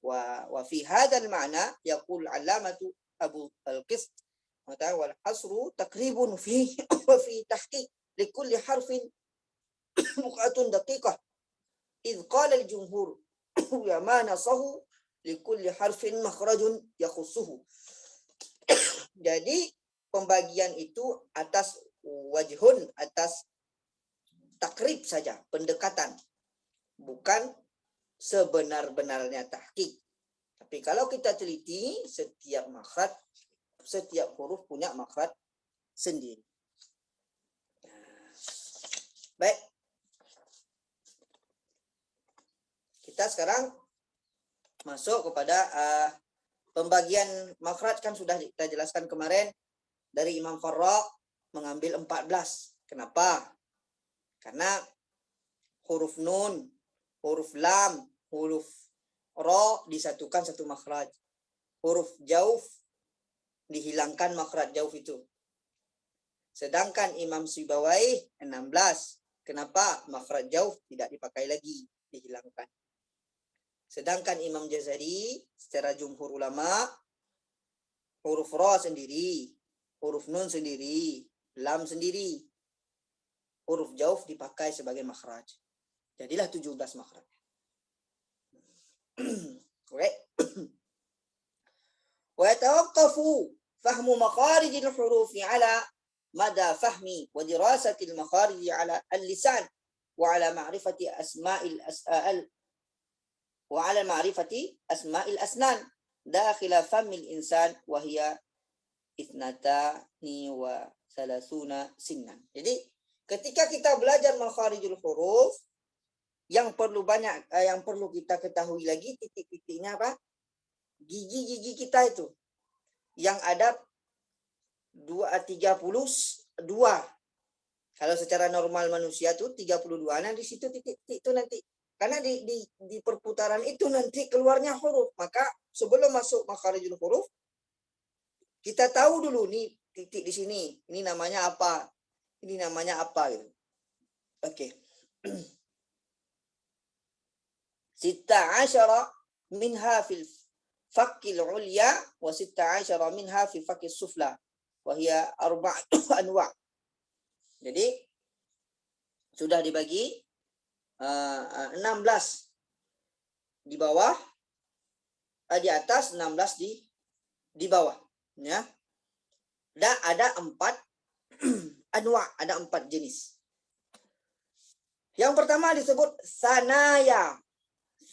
Wa fi hadzal ma'na yaqul 'allamatu Abu Al-Qist wal hasru takribun fi wa fi tahqiq likulli harfin buq'atun daqiqah idh qala al-jumhur wa ma nasahu likulli harfin makhrajun yakhussuhu. Jadi pembagian itu atas wajhun, atas takrib saja, pendekatan, bukan sebenar-benarnya tahqiq. Tapi kalau kita teliti, setiap makhraj, setiap huruf punya makhraj sendiri. Baik. Kita sekarang masuk kepada pembagian makhraj. Kan sudah kita jelaskan kemarin. Dari Imam Farra mengambil 14. Kenapa? Karena huruf nun, huruf lam, huruf ro disatukan satu makhraj. Huruf jauf dihilangkan makhraj jauf itu. Sedangkan Imam Sibawai 16. Kenapa? Makhraj jauf tidak dipakai lagi, dihilangkan. Sedangkan Imam Jazari secara jumhur ulama huruf ro sendiri, huruf nun sendiri, lam sendiri. huruf jauf dipakai sebagai makhraj. Jadilah 17 makhraj. Oke. Wa yatawaqqafu fahmu makharijil hurufi ala mada fahmi wa dirasatil makharij ala al-lisan wa ala ma'rifati asma'il wa ala ma'rifati asma'il asnan dakhila famil insan wa hiya ithnatani wa salasuna sinnan. Jadi ketika kita belajar makharijul huruf, yang perlu kita ketahui lagi titik-titiknya apa? Gigi-gigi kita itu yang ada 32. Kalau secara normal manusia tuh 32. Nah di situ titik-titik itu nanti karena di perputaran itu nanti keluarnya huruf. Maka sebelum masuk makharijul huruf kita tahu dulu nih titik di sini. Ini namanya apa? Ini namanya apa gitu. Oke. 16 minha fil fakil ulya wa 16 minha fi fakil sufla wa hiya 4 anwa. Jadi sudah dibagi 16 di bawah, di atas, 16 di bawah, ya. Dan ada 4 anwa, ada 4 jenis. Yang pertama disebut sanaya.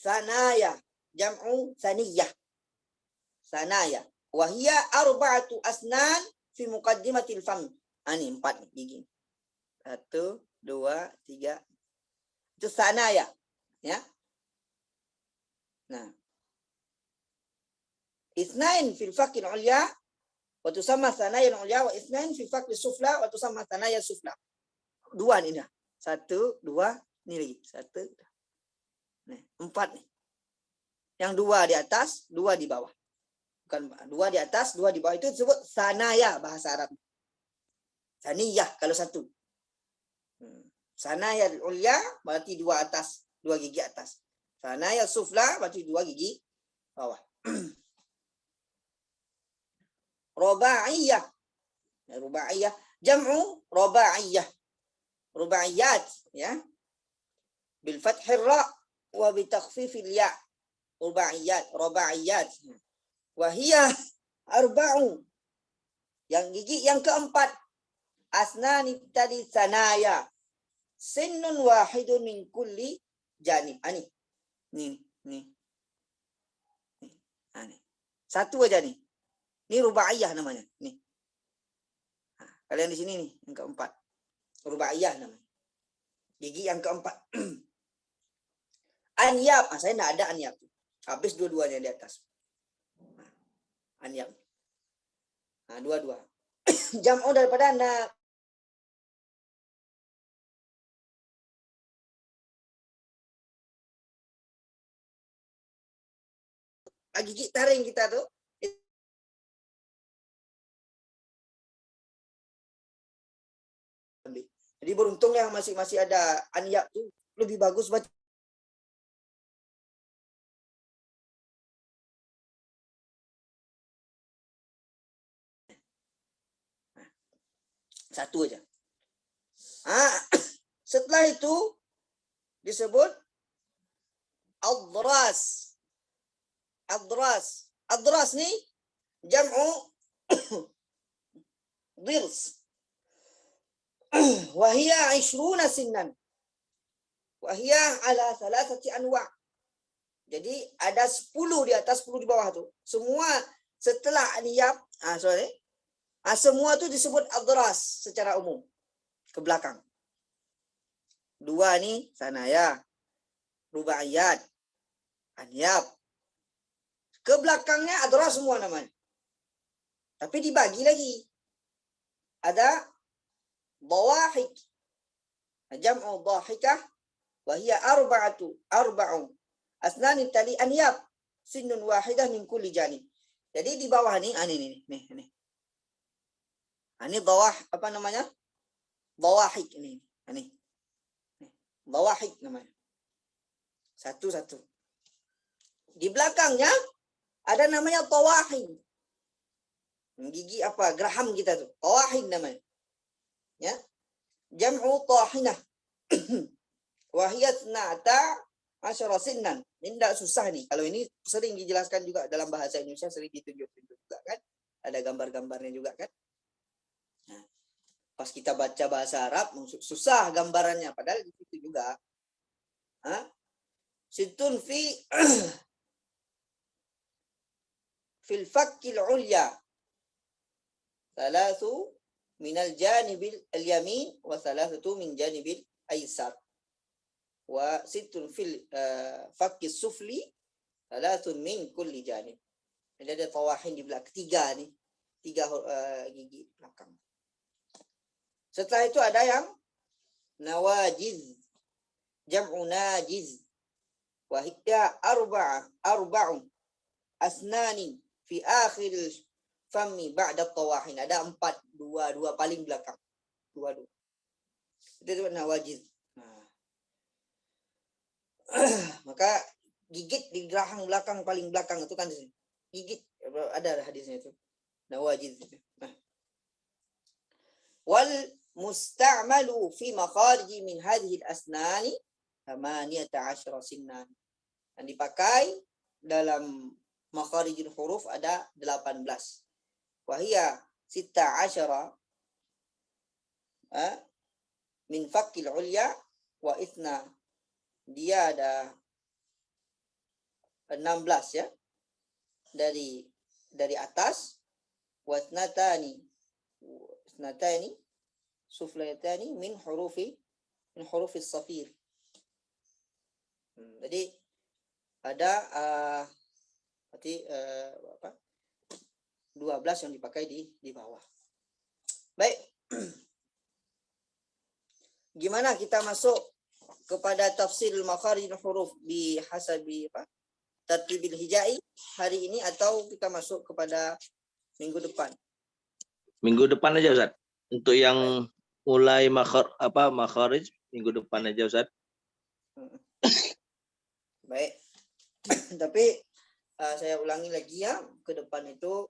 Sanaya, jam'u saniyah. Sanaya. Wahia 4 asnan fi muqaddimatil fam. Ini 4 gigi. 1, 2, 3. Itu sanaya. Ya. Nah. Itsnain fil fakil ulya wa tusamma sanaya ulya wa itsnain fil fakil sufla wa tusamma sanaya sufla. 2 nih dah. 1, 2, ini lagi. 1. Nih, 4 nih. Yang 2 di atas, 2 di bawah. Bukan 2 di atas, 2 di bawah itu disebut sanaya bahasa Arab. Saniyah kalau 1. Sanaya ulya berarti 2 atas, 2 gigi atas. Sanaya sufla berarti 2 gigi bawah. Rubaiyah. Rubaiyah jam'u rubaiyah. Rubaiyat ya. Bil fathir ra wa bi takhfifil ya. Rubaiyat. Wa hiya 4. Yang gigi yang keempat. Asnani tadi sanaya. Sinnun wahidun min kulli janib. Ini. Nih. Ini. 1 aja nih. Ini rubaiyah namanya. Nih. Nah, kalian di sini nih yang keempat. Rubaiyah namanya. Gigi yang keempat. Anyab. Saya enggak ada anyab. Habis dua-duanya di atas. Nah, anyab. Nah, 2. Jam'u daripada anak. Gigi taring kita tuh. Jadi beruntung yang masih ada anyab tuh lebih bagus baca. Satu aja. Setelah itu disebut adras. Adras nih jam'u dirs. Wahia 20 sinnan. Wahia ala 3 anwa. Jadi ada 10 di atas, 10 di bawah tuh. Semua setelah aniyab, semua itu disebut adras secara umum. Ke belakang. 2 nih sanaya, rubaiyat, aniyab. Ke belakangnya adras semua namanya. Tapi dibagi lagi. Ada dawahik. Jam'u dahikah wa hiya 4 asnanin tali aniyab sinnun wahidah min kulli janib. Jadi di bawah nih nih. Ini dawah apa namanya? Dawahik ini. Ini. Dawahik namanya. Satu. Di belakangnya ada namanya tawahid. Gigi apa? Geraham kita tuh. Tawahid namanya. Ya. jam'u tahinah. Wahiyat na'ta asyara sinnan. Ini tidak susah nih. Kalau ini sering dijelaskan juga dalam bahasa Indonesia, sering ditunjuk-tunjuk juga kan. Ada gambar-gambarnya juga kan. Nah, pas kita baca bahasa Arab, susah gambarannya. Padahal itu juga. Situn fil fakkil ulya. Thalathu minal janibil al-yamin wa thalathatu min janibil aysar. Wa situn fil fakkis sufli thalathun min kulli janib. Jadi ada tawahin di belakang, tiga nih. Tiga gigi belakang. Setelah itu ada yang nawajiz. Jam'u najiz. Wahidya arba'un asnanin fi akhir fammi ba'da tawahin. Ada empat, dua paling belakang. Dua. Itu nawajiz. Nah. Maka gigit di gerahang belakang paling belakang itu kan gigit, ada hadisnya itu. Nawajiz. Nah. Wal musta'malu fi makharij min hadhihi al-asnani 18 sinnan. Dan dipakai dalam makharijul huruf ada 18. Wahia 16 min fakkil ulya wa ithna. Dia ada 16 ya. Dari atas, wa ithnatani suflayatani min hurufi safir. Jadi ada berarti 12 yang dipakai di bawah. Baik. Gimana kita masuk kepada tafsir makharijul huruf bi hasabi tartibil hijai hari ini, atau kita masuk kepada minggu depan? Minggu depan aja Ustaz. Untuk yang mulai makharij minggu depan aja Ustaz. Baik. Tapi saya ulangi lagi ya, ke depan itu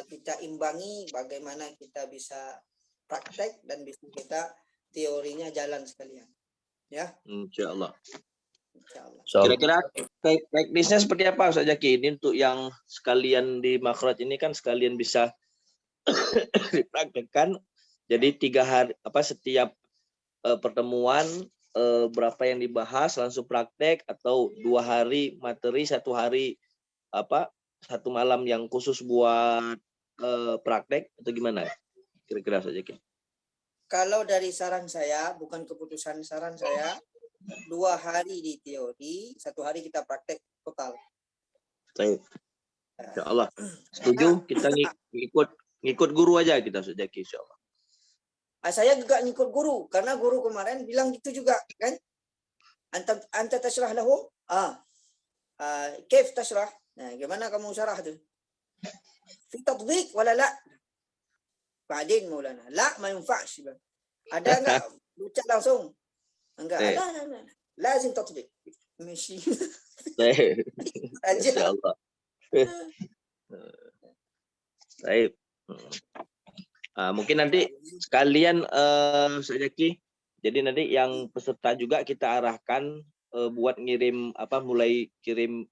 kita imbangi bagaimana kita bisa praktek dan bisa kita teorinya jalan sekalian. Ya. Insyaallah. Insyaallah. Kira-kira teknisnya seperti apa Ustaz Zaki? Ini untuk yang sekalian di makhraj ini kan sekalian bisa dipraktekkan. Jadi 3 hari setiap pertemuan berapa yang dibahas langsung praktek, atau 2 hari materi, 1 hari 1 malam yang khusus buat praktek, atau gimana? Kira-kira Ustaz Zaki. Kalau dari saran saya, bukan keputusan, saran saya 2 hari di teori, 1 hari kita praktek total. Baik. Insyaallah. Setuju, kita ngikut guru aja kita Ustaz Zaki insyaallah. Saya juga ngikut guru, karena guru kemarin bilang gitu juga kan. Anta tasyrah lahum? Kaif tasyrah? Nah, gimana kamu syarah tuh? Fi tatbiq wala la? Ba'din Maulana. La ma yunfa'sh. Ada enggak baca langsung? Enggak ada. Lazim tatbiq. Mesti. Insyaallah. Baik. Mungkin nanti sekalian Ustaz Zaki, jadi nanti yang peserta juga kita arahkan buat ngirim mulai kirim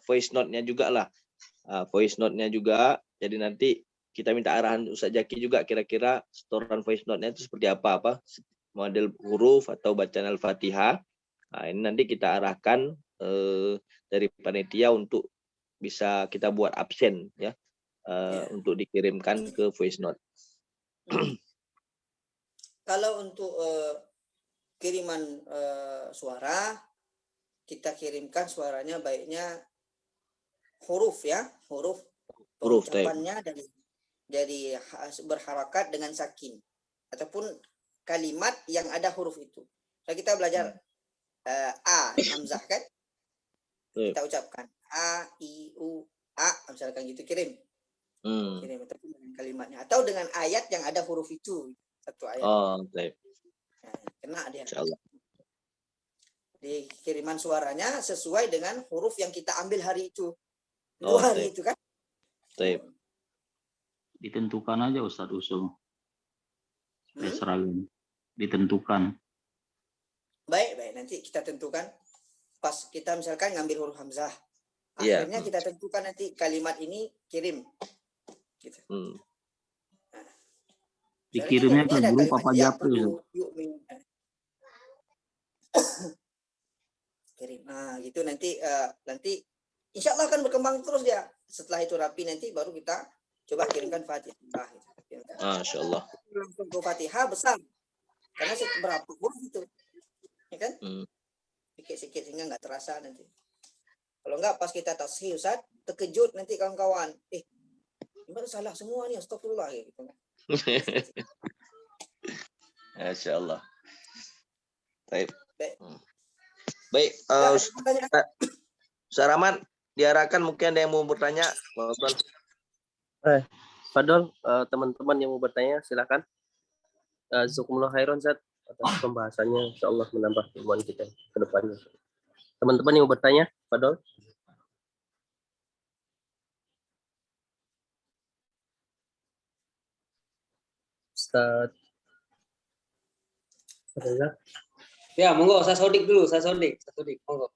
voice note-nya juga lah. Voice note-nya juga. Jadi nanti kita minta arahan Ustaz Zaki juga, kira-kira setoran voice note-nya itu seperti apa model huruf atau bacaan Al-Fatihah. Nah, ini nanti kita arahkan dari panitia untuk bisa kita buat absen ya. Untuk dikirimkan ke voice note. Kalau untuk kiriman suara, kita kirimkan suaranya baiknya huruf ya, huruf pengucapannya dari berharakat dengan sakin, ataupun kalimat yang ada huruf itu. Kita belajar a hamzah kan, kita ucapkan a, i, u, a, misalkan gitu, kirim ataupun dengan kalimatnya, atau dengan ayat yang ada huruf itu, satu ayat. Kena dia. Insyaallah. Di kiriman suaranya sesuai dengan huruf yang kita ambil hari itu. 2 hari itu kan. Baik. Ditentukan aja Ustadz usul. seragam ditentukan? Baik, nanti kita tentukan pas kita misalkan ngambil huruf hamzah. Iya. Akhirnya kita tentukan nanti kalimat ini kirim. Gitu. Dikirimnya ke grup apa japri? Kirim. Nah, gitu nanti insya Allah akan berkembang terus dia. Setelah itu rapi nanti baru kita coba kirimkan Fatihah. Masya Allah. Langsung ke Fatihah besar. Karena berapa huruf itu. Ya kan? Sikit-sikit sehingga nggak terasa nanti. Kalau nggak pas kita tashih Ustaz, terkejut nanti kawan-kawan. Gimana salah semua nih, astagfirullah gitu. Masya Allah. Baik. Baik. Ustaz Rahman, diarahkan mungkin ada yang mau bertanya. Fadol, teman-teman yang mau bertanya silakan. Jazakumullah khairan Ustaz atas pembahasannya, insyaallah menambah ilmuwan kita ke depannya. Teman-teman yang mau bertanya, Fadol. Ustaz. Ya, monggo saya sodik dulu, monggo.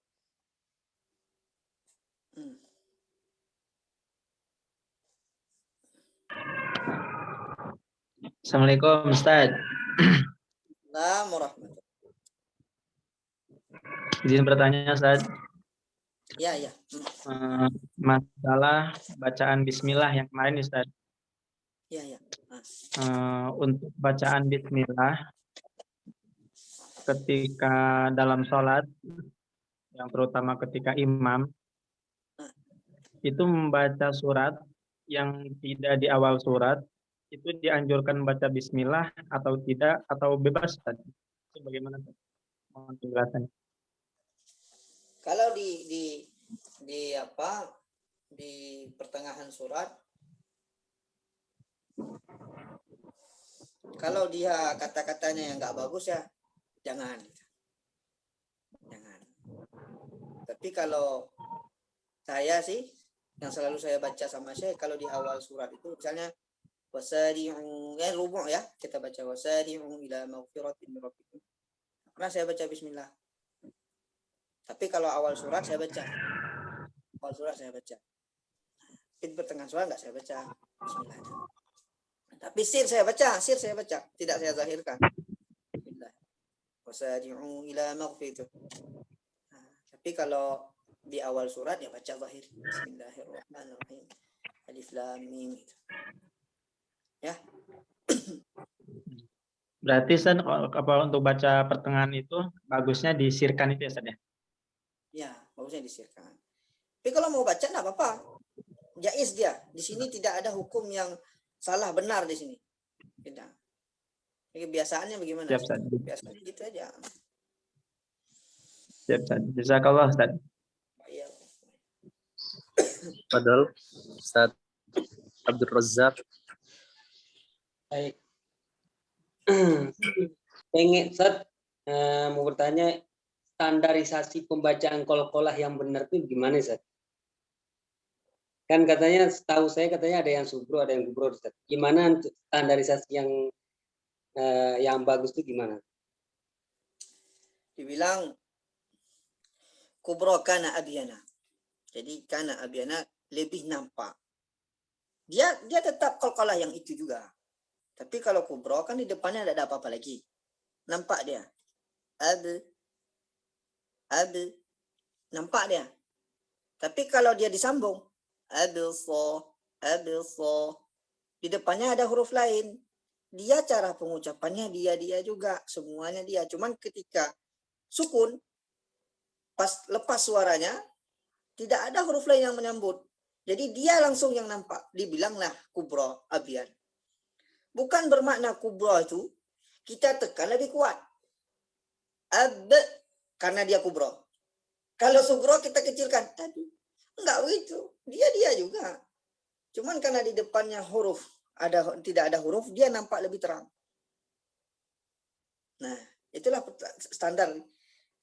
Assalamualaikum Ustaz. Assalamualaikum. Izin bertanya Ustaz. Ya. Masalah bacaan bismillah yang kemarin Ustaz. Ya. Untuk bacaan bismillah ketika dalam sholat, yang terutama ketika imam, itu membaca surat yang tidak di awal surat, itu dianjurkan baca bismillah atau tidak, atau bebas tadi? Itu bagaimana? Mohon penjelasan. Kalau di pertengahan surat, kalau dia kata-katanya yang nggak bagus ya jangan. Tapi kalau saya sih yang selalu saya baca sama saya, kalau di awal surat itu misalnya wasari'u rubu' ya, kita baca wasari'u ila maghfiratin min rabbikum. Karena saya baca bismillah. Tapi kalau awal surat saya baca. Tapi pertengahan surat enggak saya baca bismillah. Tapi sir saya baca, tidak saya zahirkan. Bismillah. Wasari'u ila maghfiratin. Tapi kalau di awal surat ya baca zahir. Bismillahirrahmanirrahim. Alif lam mim. Ya. Berarti Ustaz, kalau untuk baca pertengahan itu bagusnya disirkan itu ya Ustaz ya? Ya, bagusnya disirkan. Tapi kalau mau baca enggak apa-apa. Jaiz dia. Di sini tidak ada hukum yang salah benar di sini. Tidak. Ini kebiasaannya bagaimana? Siap, Ustaz. Biasanya gitu aja. Siap, Ustaz. Jazakallah Ustaz. Iya. Fadol, Ustaz Abdul Razak. Baik. Pengen Ustaz, mau bertanya standarisasi pembacaan qalqalah yang benar itu gimana Ustaz? Kan katanya setahu saya katanya ada yang subro, ada yang gubro Ustaz. Gimana untuk standarisasi yang bagus itu gimana? Dibilang kubro kana abyana. Jadi kana abyana lebih nampak. Dia tetap qalqalah yang itu juga. Tapi kalau kubro kan di depannya tidak ada apa-apa lagi. Nampak dia. Ab. Nampak dia. Tapi kalau dia disambung. Abilso. Di depannya ada huruf lain. Dia cara pengucapannya dia juga. Semuanya dia. Cuman ketika sukun. Pas lepas suaranya. Tidak ada huruf lain yang menyambut. Jadi dia langsung yang nampak. Dibilanglah kubro abyan. Bukan bermakna kubro itu kita tekan lebih kuat. Ab, karena dia kubro. Kalau sugro kita kecilkan. Aduh, enggak begitu. Dia juga. Cuman karena di depannya huruf tidak ada huruf, dia nampak lebih terang. Nah, itulah standar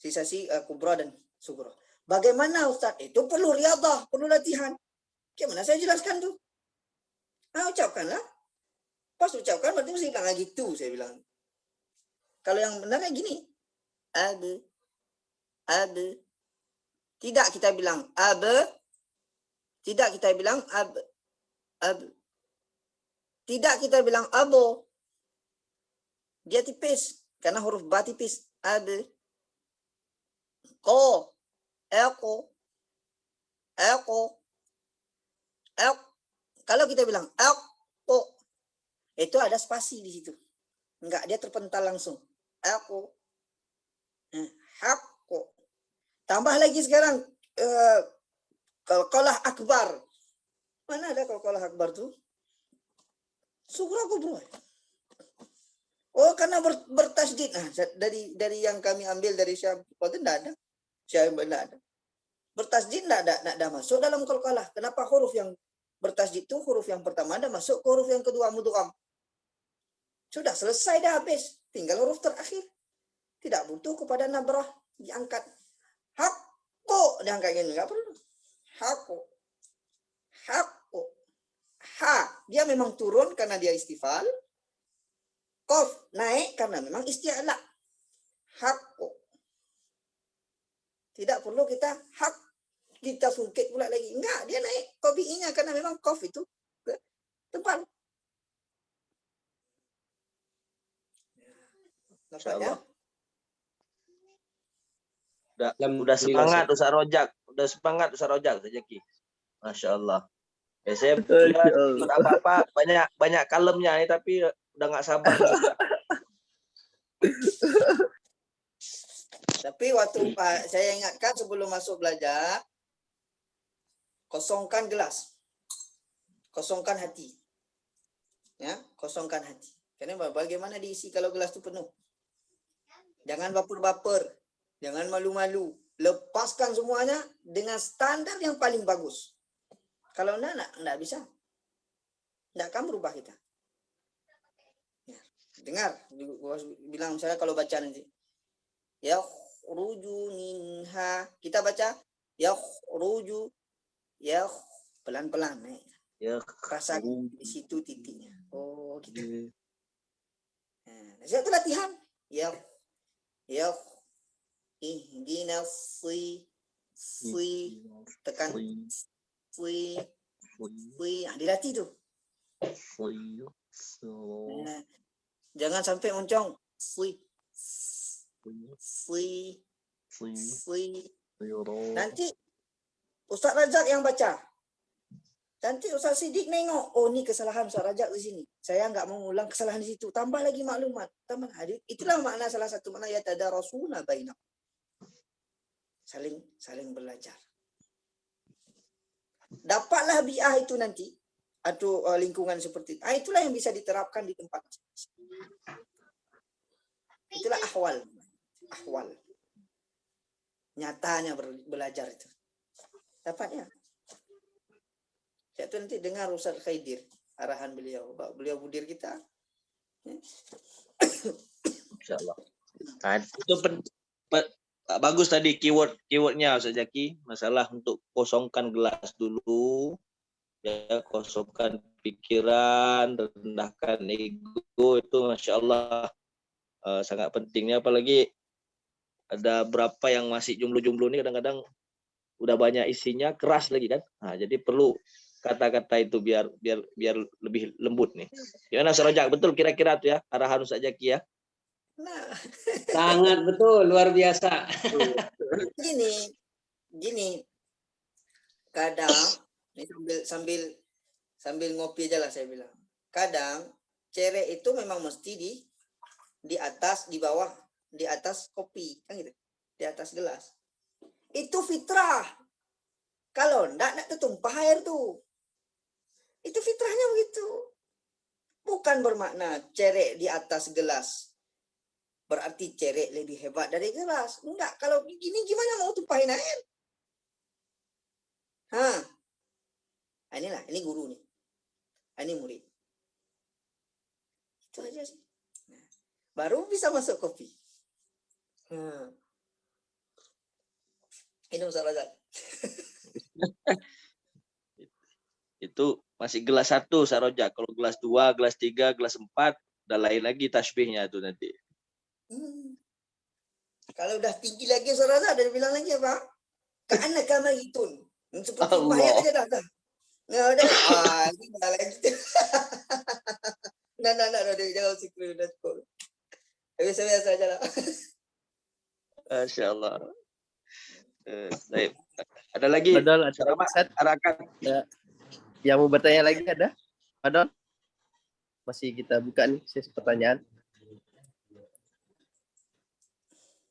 sisasi kubro dan sugro. Bagaimana Ustaz? Itu perlu riyadhah, perlu latihan. Gimana saya jelaskan tuh? Nah, ucapkanlah. Pas ucapkan berarti mesti bilang gitu, saya bilang. Kalau yang benarnya gini. Abe. Abe. Tidak kita bilang abe. Tidak kita bilang abe. Abe. Tidak kita bilang abo. Dia tipis. Karena huruf ba tipis. Abe. Ko. Eko. Eko. Ek. Kalau kita bilang eko. Itu ada spasi di situ. Enggak, dia terpental langsung. Eko. Hakko. Tambah lagi sekarang qalqalah akbar. Mana ada qalqalah akbar tuh? Sugra kubro. Oh, karena bertasydid. Nah, dari yang kami ambil dari Syekh Qadir enggak ada. Syekh enggak ada. Bertasydid enggak ada masuk dalam qalqalah. Kenapa huruf yang bertasydid itu huruf yang pertama ada masuk ke huruf yang kedua mudgham. Sudah selesai dah habis. Tinggal huruf terakhir. Tidak butuh kepada nabrah diangkat. Hakko diangkat gini, enggak perlu. Hakko. Hakko. Ha, dia memang turun karena dia istifal. Qaf naik karena memang isti'la. Hakko. Tidak perlu kita hak kita sungkit pula lagi. Enggak, dia naik qabi'inya karena memang qaf itu ke depan. Insyaallah. Udah Alhamdulillah, semangat Ustaz. Ustaz Rojak. Udah semangat Ustaz Rojak Zaki. Masya Allah. Ya, saya Masya Allah. ikut apa-apa banyak kalemnya nih tapi udah nggak sabar. Tapi waktu saya ingatkan sebelum masuk belajar, kosongkan gelas. Kosongkan hati. Ya, kosongkan hati. Karena bagaimana diisi kalau gelas itu penuh? Jangan baper-baper. Jangan malu-malu. Lepaskan semuanya dengan standar yang paling bagus. Kalau enggak bisa. Enggak akan berubah kita. Ya. Dengar, gua bilang misalnya kalau baca nanti. Ya ruju minha. Kita baca ya ruju ya pelan-pelan naik. Ya, Rasa di situ titiknya. Oh, gitu. Nah, itu latihan. Ya ihdinas si tekan si dilatih tuh. Nah, jangan sampai moncong si nanti Ustaz Rajak yang baca. Nanti Ustaz Siddiq nengok, oh ini kesalahan Ustaz Rajak di sini. Saya nggak mau ngulang kesalahan di situ. Tambah lagi maklumat. Tambah hadis. Itulah makna salah satu makna ya tadarasuna bainakum. Saling belajar. Dapatlah bi'ah itu nanti atau lingkungan seperti itu. Itulah yang bisa diterapkan di tempat masing-masing. Itulah ahwal. Nyatanya belajar itu. Dapatnya. Saya tuh nanti dengar Ustaz Khaidir, arahan beliau. Beliau budir kita. Insyaallah. Nah, itu bagus tadi keywordnya Ustaz Zaki. Masalah untuk kosongkan gelas dulu. Ya, kosongkan pikiran, rendahkan ego itu Masya Allah sangat pentingnya. Apalagi ada berapa yang masih jomblo-jomblo ini kadang-kadang udah banyak isinya keras lagi kan. Nah, jadi perlu kata-kata itu biar lebih lembut nih. Gimana Ustaz Rojak? Betul kira-kira tuh ya arahan Ustaz Zaki ya? Nah, Sangat betul, luar biasa. gini. Kadang ini sambil ngopi aja lah saya bilang. Kadang cere itu memang mesti di atas, di bawah, di atas kopi, kan gitu. Di atas gelas. Itu fitrah. Kalau enggak tertumpah air tuh. Itu fitrahnya begitu. Bukan bermakna cerek di atas gelas. Berarti cerek lebih hebat dari gelas. Enggak, kalau begini gimana mau tumpahin air? Ini guru nih. Ini murid. Itu aja sih. Nah, baru bisa masuk kopi. Ini Ustaz Razak. Itu masih gelas 1 Ustaz Rojak. Kalau gelas 2, gelas 3, gelas 4 udah lain lagi tasbihnya tuh nanti. Kalau udah tinggi lagi suara saya, dia bilang lagi apa? Karena kama itun. Seperti Allah. bayat aja dah. Nggak ada. Ini dah lagi. Nah, dia jangan sikru dah sekolah. Biasa aja lah. Masya Allah. Baik. Ada lagi? Fadol, ada Selamat lagi, Ustaz? Arakan. Yang mau bertanya lagi ada? Fadol? Masih kita buka nih sesi pertanyaan.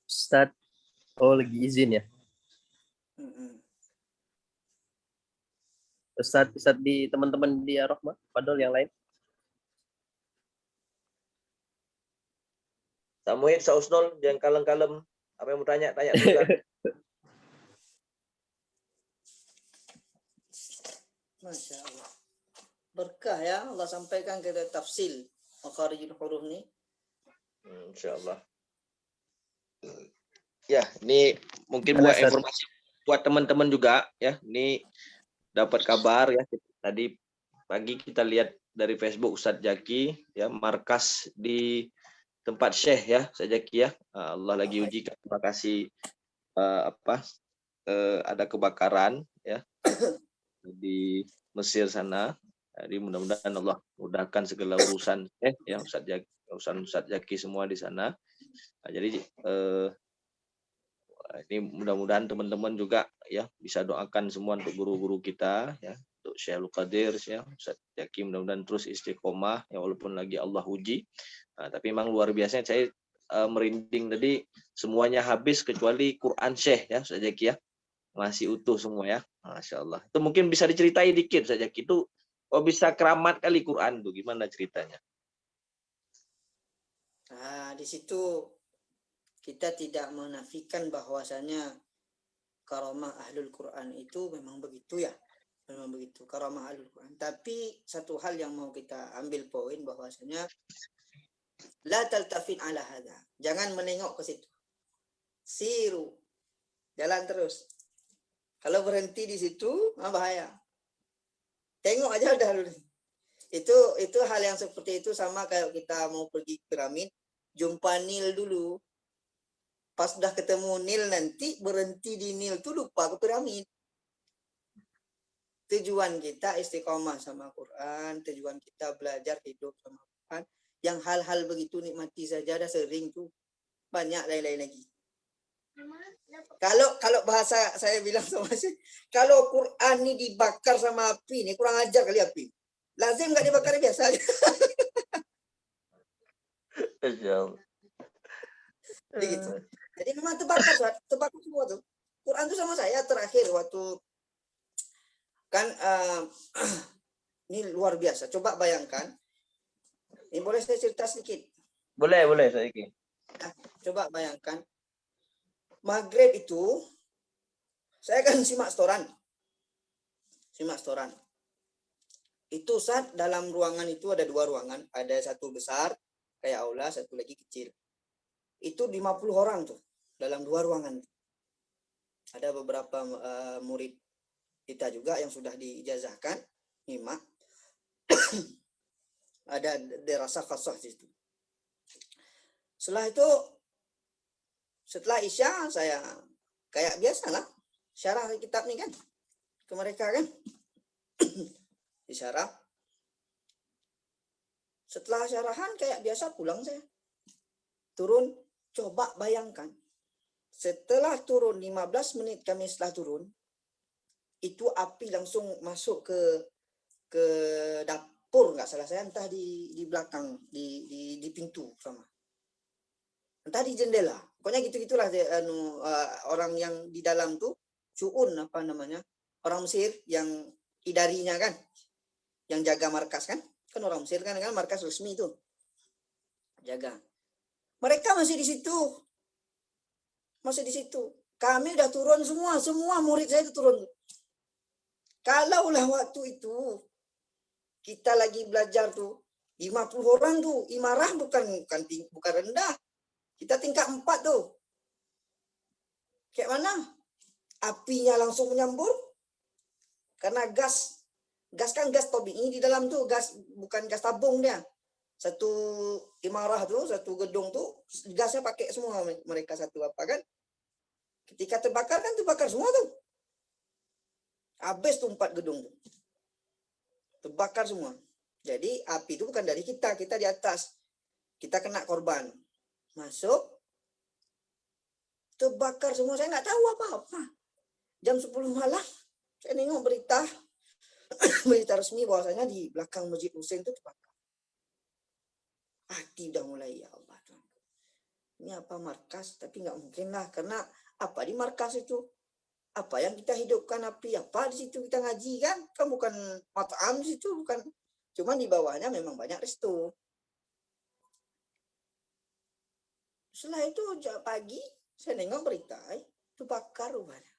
Ustaz, oh lagi izin ya. Ustaz di teman-teman di Ar-Rahmah, Fadol yang lain. Samuel, Sausnol, jangan kalem-kalem. Apa yang mau tanya dulu kan. Masya Allah. Berkah ya Allah sampaikan kita tafsil makharijul huruf nih. Insya Allah. Ya, ini mungkin Ada, buat Ustaz. informasi buat teman-teman juga ya. Ini dapat kabar ya. Tadi pagi kita lihat dari Facebook Ustadz Jaki ya, markas di tempat Syekh ya, Ustadz Jaki ya. Allah lagi uji, terima kasih ada kebakaran ya di Mesir sana. Jadi mudah-mudahan Allah mudahkan segala urusan ya Ustadz Jaki semua di sana. Nah, jadi ini mudah-mudahan teman-teman juga ya bisa doakan semua untuk guru-guru kita ya, untuk Syekhul Qadir ya, Ustadz Jaki mudah-mudahan terus istiqomah ya walaupun lagi Allah uji. Nah, tapi memang luar biasa saya merinding tadi semuanya habis kecuali Quran Syekh ya Ustadz Jaki ya. Masih utuh semua ya. Masya Allah. Itu mungkin bisa diceritai dikit saja. Itu bisa keramat kali Quran tuh. Gimana ceritanya? Nah, di situ kita tidak menafikan bahwasanya karamah ahlul Quran itu memang begitu ya. Memang begitu. Karamah ahlul Quran. Tapi satu hal yang mau kita ambil poin bahwasanya la taltafin ala hadha. Jangan menengok ke situ. Siru. Jalan terus. Kalau berhenti di situ, bahaya. Tengok aja udah dulu. Itu hal yang seperti itu sama kayak kita mau pergi piramid, jumpa Nil dulu. Pas udah ketemu Nil nanti berhenti di Nil tuh lupa ke piramid. Tujuan kita istiqomah sama Quran, tujuan kita belajar hidup sama Quran. Yang hal-hal begitu nikmati saja, dah sering tuh. Banyak lain-lain lagi. Kalau bahasa saya bilang sama sih, kalau Quran ini dibakar sama api, ini kurang ajar kali api. Lazim nggak dibakar biasa aja. Begitu. Jadi memang terbakar semua tuh. Quran tuh sama saya terakhir waktu kan ini luar biasa. Coba bayangkan. Ini boleh saya cerita sedikit? Boleh saya ini. Nah, coba bayangkan. Maghrib itu saya kan simak setoran. Itu saat dalam ruangan itu ada 2 ruangan, ada satu besar kayak aula, satu lagi kecil. Itu 50 orang tuh dalam 2 ruangan. Ada beberapa murid kita juga yang sudah diijazahkan nyimak. Ada dirasa khasah di situ. Setelah Isya saya kayak biasalah syarah kitab nih kan ke mereka kan. Disyarah. Setelah syarahan kayak biasa pulang saya. Turun, coba bayangkan. Setelah turun 15 menit kami setelah turun, itu api langsung masuk ke dapur, nggak salah saya, entah di belakang di pintu sama. Entah di jendela. Pokoknya gitu-gitulah orang yang di dalam tuh suun apa namanya? Orang Mesir yang idarinya kan, yang jaga markas kan orang Mesir kan markas resmi itu jaga. Mereka masih di situ. Kami udah turun semua murid saya itu turun. Kalaulah waktu itu kita lagi belajar tuh 50 orang tuh, imarah bukan rendah. Kita tingkat 4 tuh. Kayak mana? Apinya langsung menyambur. Karena gas kan gas tabii di dalam tuh, gas bukan gas tabung dia. satu imarah tuh, satu gedung tuh gasnya pakai semua mereka satu apa kan. Ketika terbakar kan terbakar semua tuh. Habis tuh 4 gedung tuh. Terbakar semua. Jadi api itu bukan dari kita di atas. Kita kena korban. Masuk, terbakar semua, saya nggak tahu apa-apa. Jam 10 malam, saya nengok berita resmi bahwasanya di belakang Masjid Husain itu terbakar. Hati udah mulai, ya Allah. Ini apa markas? Tapi nggak mungkin lah, karena apa di markas itu? Apa yang kita hidupkan api? Apa di situ kita ngaji kan? Kan bukan mat'am di situ, bukan. Cuman di bawahnya memang banyak resto. Setelah itu pagi, saya nengok berita, itu bakar rupanya.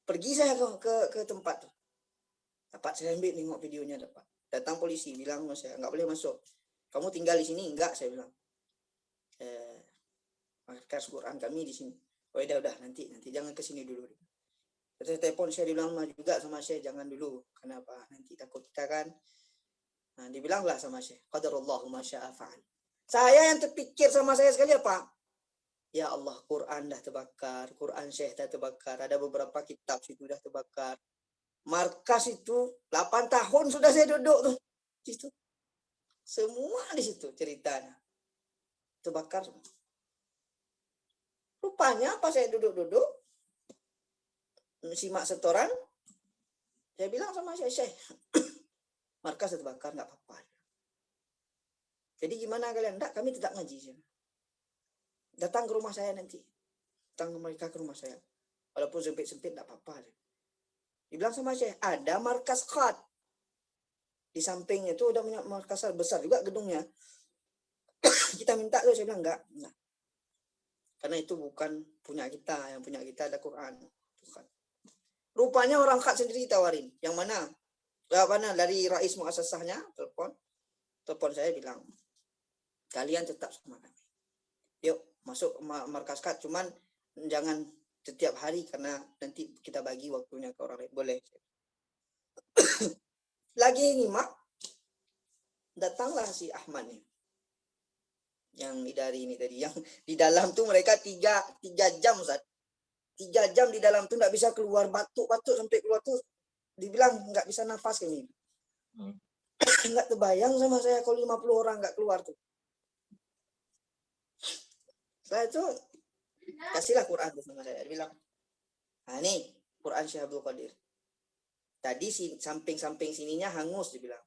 Pergi saya ke tempat tuh. Dapat saya ambil nengok videonya dapat. Datang polisi bilang sama saya, nggak boleh masuk. Kamu tinggal di sini? Enggak, saya bilang. Markas Quran kami di sini. Oh udah nanti jangan ke sini dulu. Saya telepon, saya dibilang juga sama saya, jangan dulu. Kenapa? Nanti takut kita kan. Nah, dibilanglah sama saya, qadarullahu ma syaa fa'al. Saya yang terpikir sama saya sekali apa? Ya Allah, Quran dah terbakar, Quran Syekh dah terbakar, ada beberapa kitab situ dah terbakar. Markas itu 8 tahun sudah saya duduk tuh. Situ. Semua di situ ceritanya. Terbakar semua. Rupanya pas saya duduk-duduk, simak setoran, saya bilang sama Syekh, markas terbakar, nggak apa-apa. Jadi gimana kalian? Enggak, kami tetap ngaji. Datang ke rumah saya nanti. Datang mereka ke rumah saya. Walaupun sempit-sempit, nggak apa-apa. Dibilang sama Syekh, ada markas khat. Di sampingnya itu udah punya markas besar juga gedungnya. Kita minta tuh, saya bilang enggak. Karena itu bukan punya kita, yang punya kita ada Quran. Bukan. Rupanya orang khat sendiri tawarin. Yang mana? Dari Rais Muassasahnya telepon saya bilang, kalian tetap sama kami. Yuk masuk markas khat, cuman jangan setiap hari karena nanti kita bagi waktunya ke orang lain. Boleh. Lagi nyimak, datanglah si Ahmad nih. Yang dari ini tadi, yang di dalam tuh mereka 3 jam, Ustaz. 3 jam di dalam tuh nggak bisa keluar, batuk-batuk sampai keluar tuh dibilang nggak bisa nafas kami. Nggak terbayang sama saya kalau 50 orang nggak keluar tuh. Setelah itu kasihlah Quran tuh sama saya. Dia bilang, nah nih Quran Syekh Abdul Qadir. Tadi samping-samping sininya hangus, dibilang.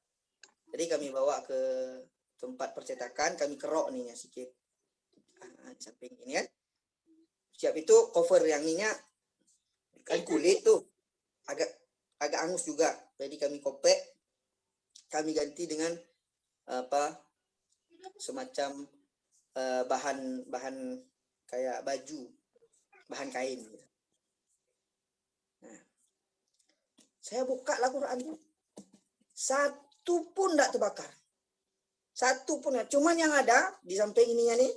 Jadi kami bawa ke tempat percetakan, kami kerok nih sedikit. Samping ini kan. Siap itu cover yang ininya kan kulit tuh agak angus juga. Jadi kami kopek, kami ganti dengan semacam bahan kayak baju, bahan kain. Nah, saya buka lah Quran itu. Satu pun enggak terbakar. Satu pun enggak. Cuman yang ada di samping ininya nih.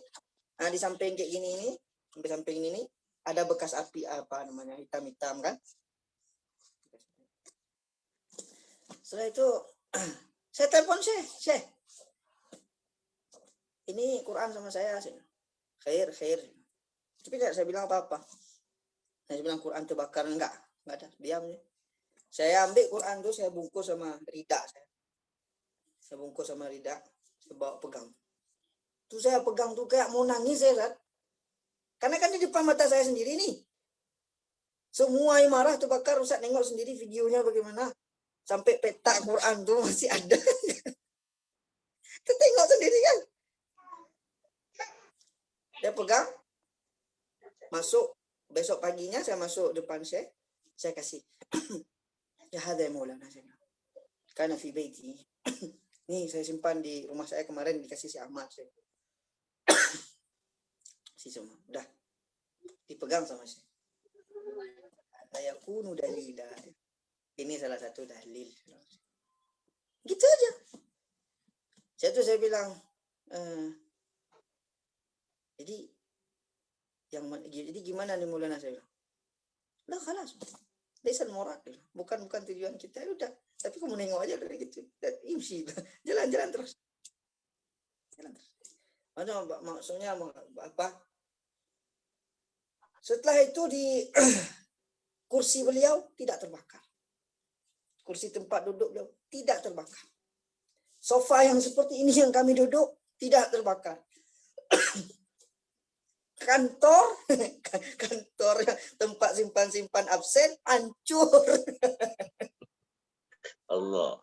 Nah, di samping kayak gini ini, sampai samping ini nih, ada bekas api apa namanya, hitam-hitam kan. Setelah itu saya telepon Syekh. Ini Quran sama saya. Khair. Tapi tidak saya bilang apa-apa. Saya bilang Quran terbakar enggak ada, diam. Saya ambil Quran tuh, saya bungkus sama rida saya. Saya bungkus sama rida, saya bawa pegang. Tuh saya pegang tuh kayak mau nangis saya. Karena kan di depan mata saya sendiri nih. Semua imarah terbakar, Ustaz nengok sendiri videonya bagaimana. Sampai peta Quran tuh masih ada. Kita tengok sendiri kan. Saya pegang. Masuk. Besok paginya saya masuk depan saya kasih. Ya hadai Maulana saya. Karena fi baiti. Nih saya simpan di rumah saya kemarin, dikasih si Ahmad saya. Si semua. Udah. Dipegang sama saya. Ayakunu dalila. Ini salah satu dalil. Gitu aja. Saya bilang, jadi gimana nih Maulana, saya bilang. Lah khalas. Desain moral. Bukan tujuan kita. Udah. Tapi kamu nengok aja dari gitu. Dan imsi. Jalan-jalan terus. Maksudnya apa? Setelah itu di kursi beliau tidak terbakar. Kursi tempat duduk beliau tidak terbakar. Sofa yang seperti ini yang kami duduk tidak terbakar. Kantor tempat simpan absen hancur. Allah.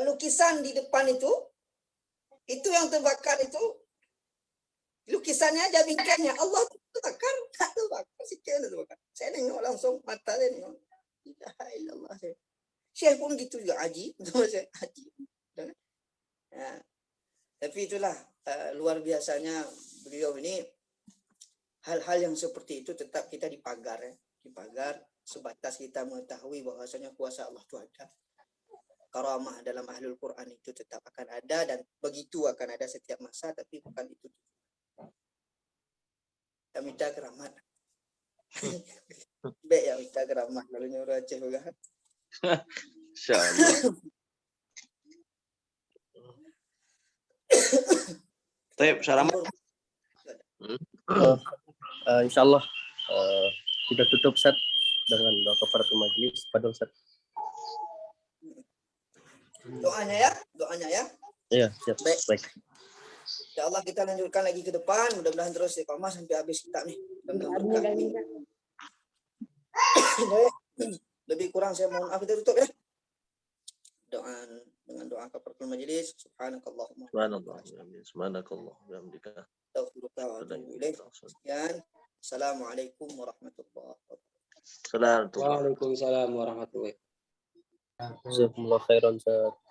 Lukisan di depan itu yang terbakar itu, lukisannya aja bingkainya Allah terbakar, tak terbakar, sikitnya terbakar. Saya nengok langsung mata saya nengok. La ilallah. Syekh pun gitu juga, haji. Ya. Tapi itulah luar biasanya beliau ini, hal-hal yang seperti itu tetap kita dipagar ya. Dipagar sebatas kita mengetahui bahwasanya kuasa Allah itu ada. Karamah dalam ahlul Quran itu tetap akan ada dan begitu akan ada setiap masa, tapi bukan itu. Kita minta keramat. Baik ya minta keramat kalau nyuruh Aceh juga. Insyaallah. Baik, Syaramat. Insyaallah kita tutup Ustaz dengan doa kafaratul majlis pada Ustaz. Doanya ya. Iya, siap. Baik. InsyaAllah kita lanjutkan lagi ke depan. Mudah-mudahan terus istiqamah sampai habis kitab nih. Lebih kurang saya mohon maaf, kita tutup ya. Doa dengan doa kafaratul majlis. Subhanakallahumma. Subhanakallah. Alhamdulillah. Sekian. Assalamualaikum warahmatullahi wabarakatuh. Assalamualaikum. Waalaikumsalam warahmatullahi wabarakatuh. Jazakumullah khairan Ustaz.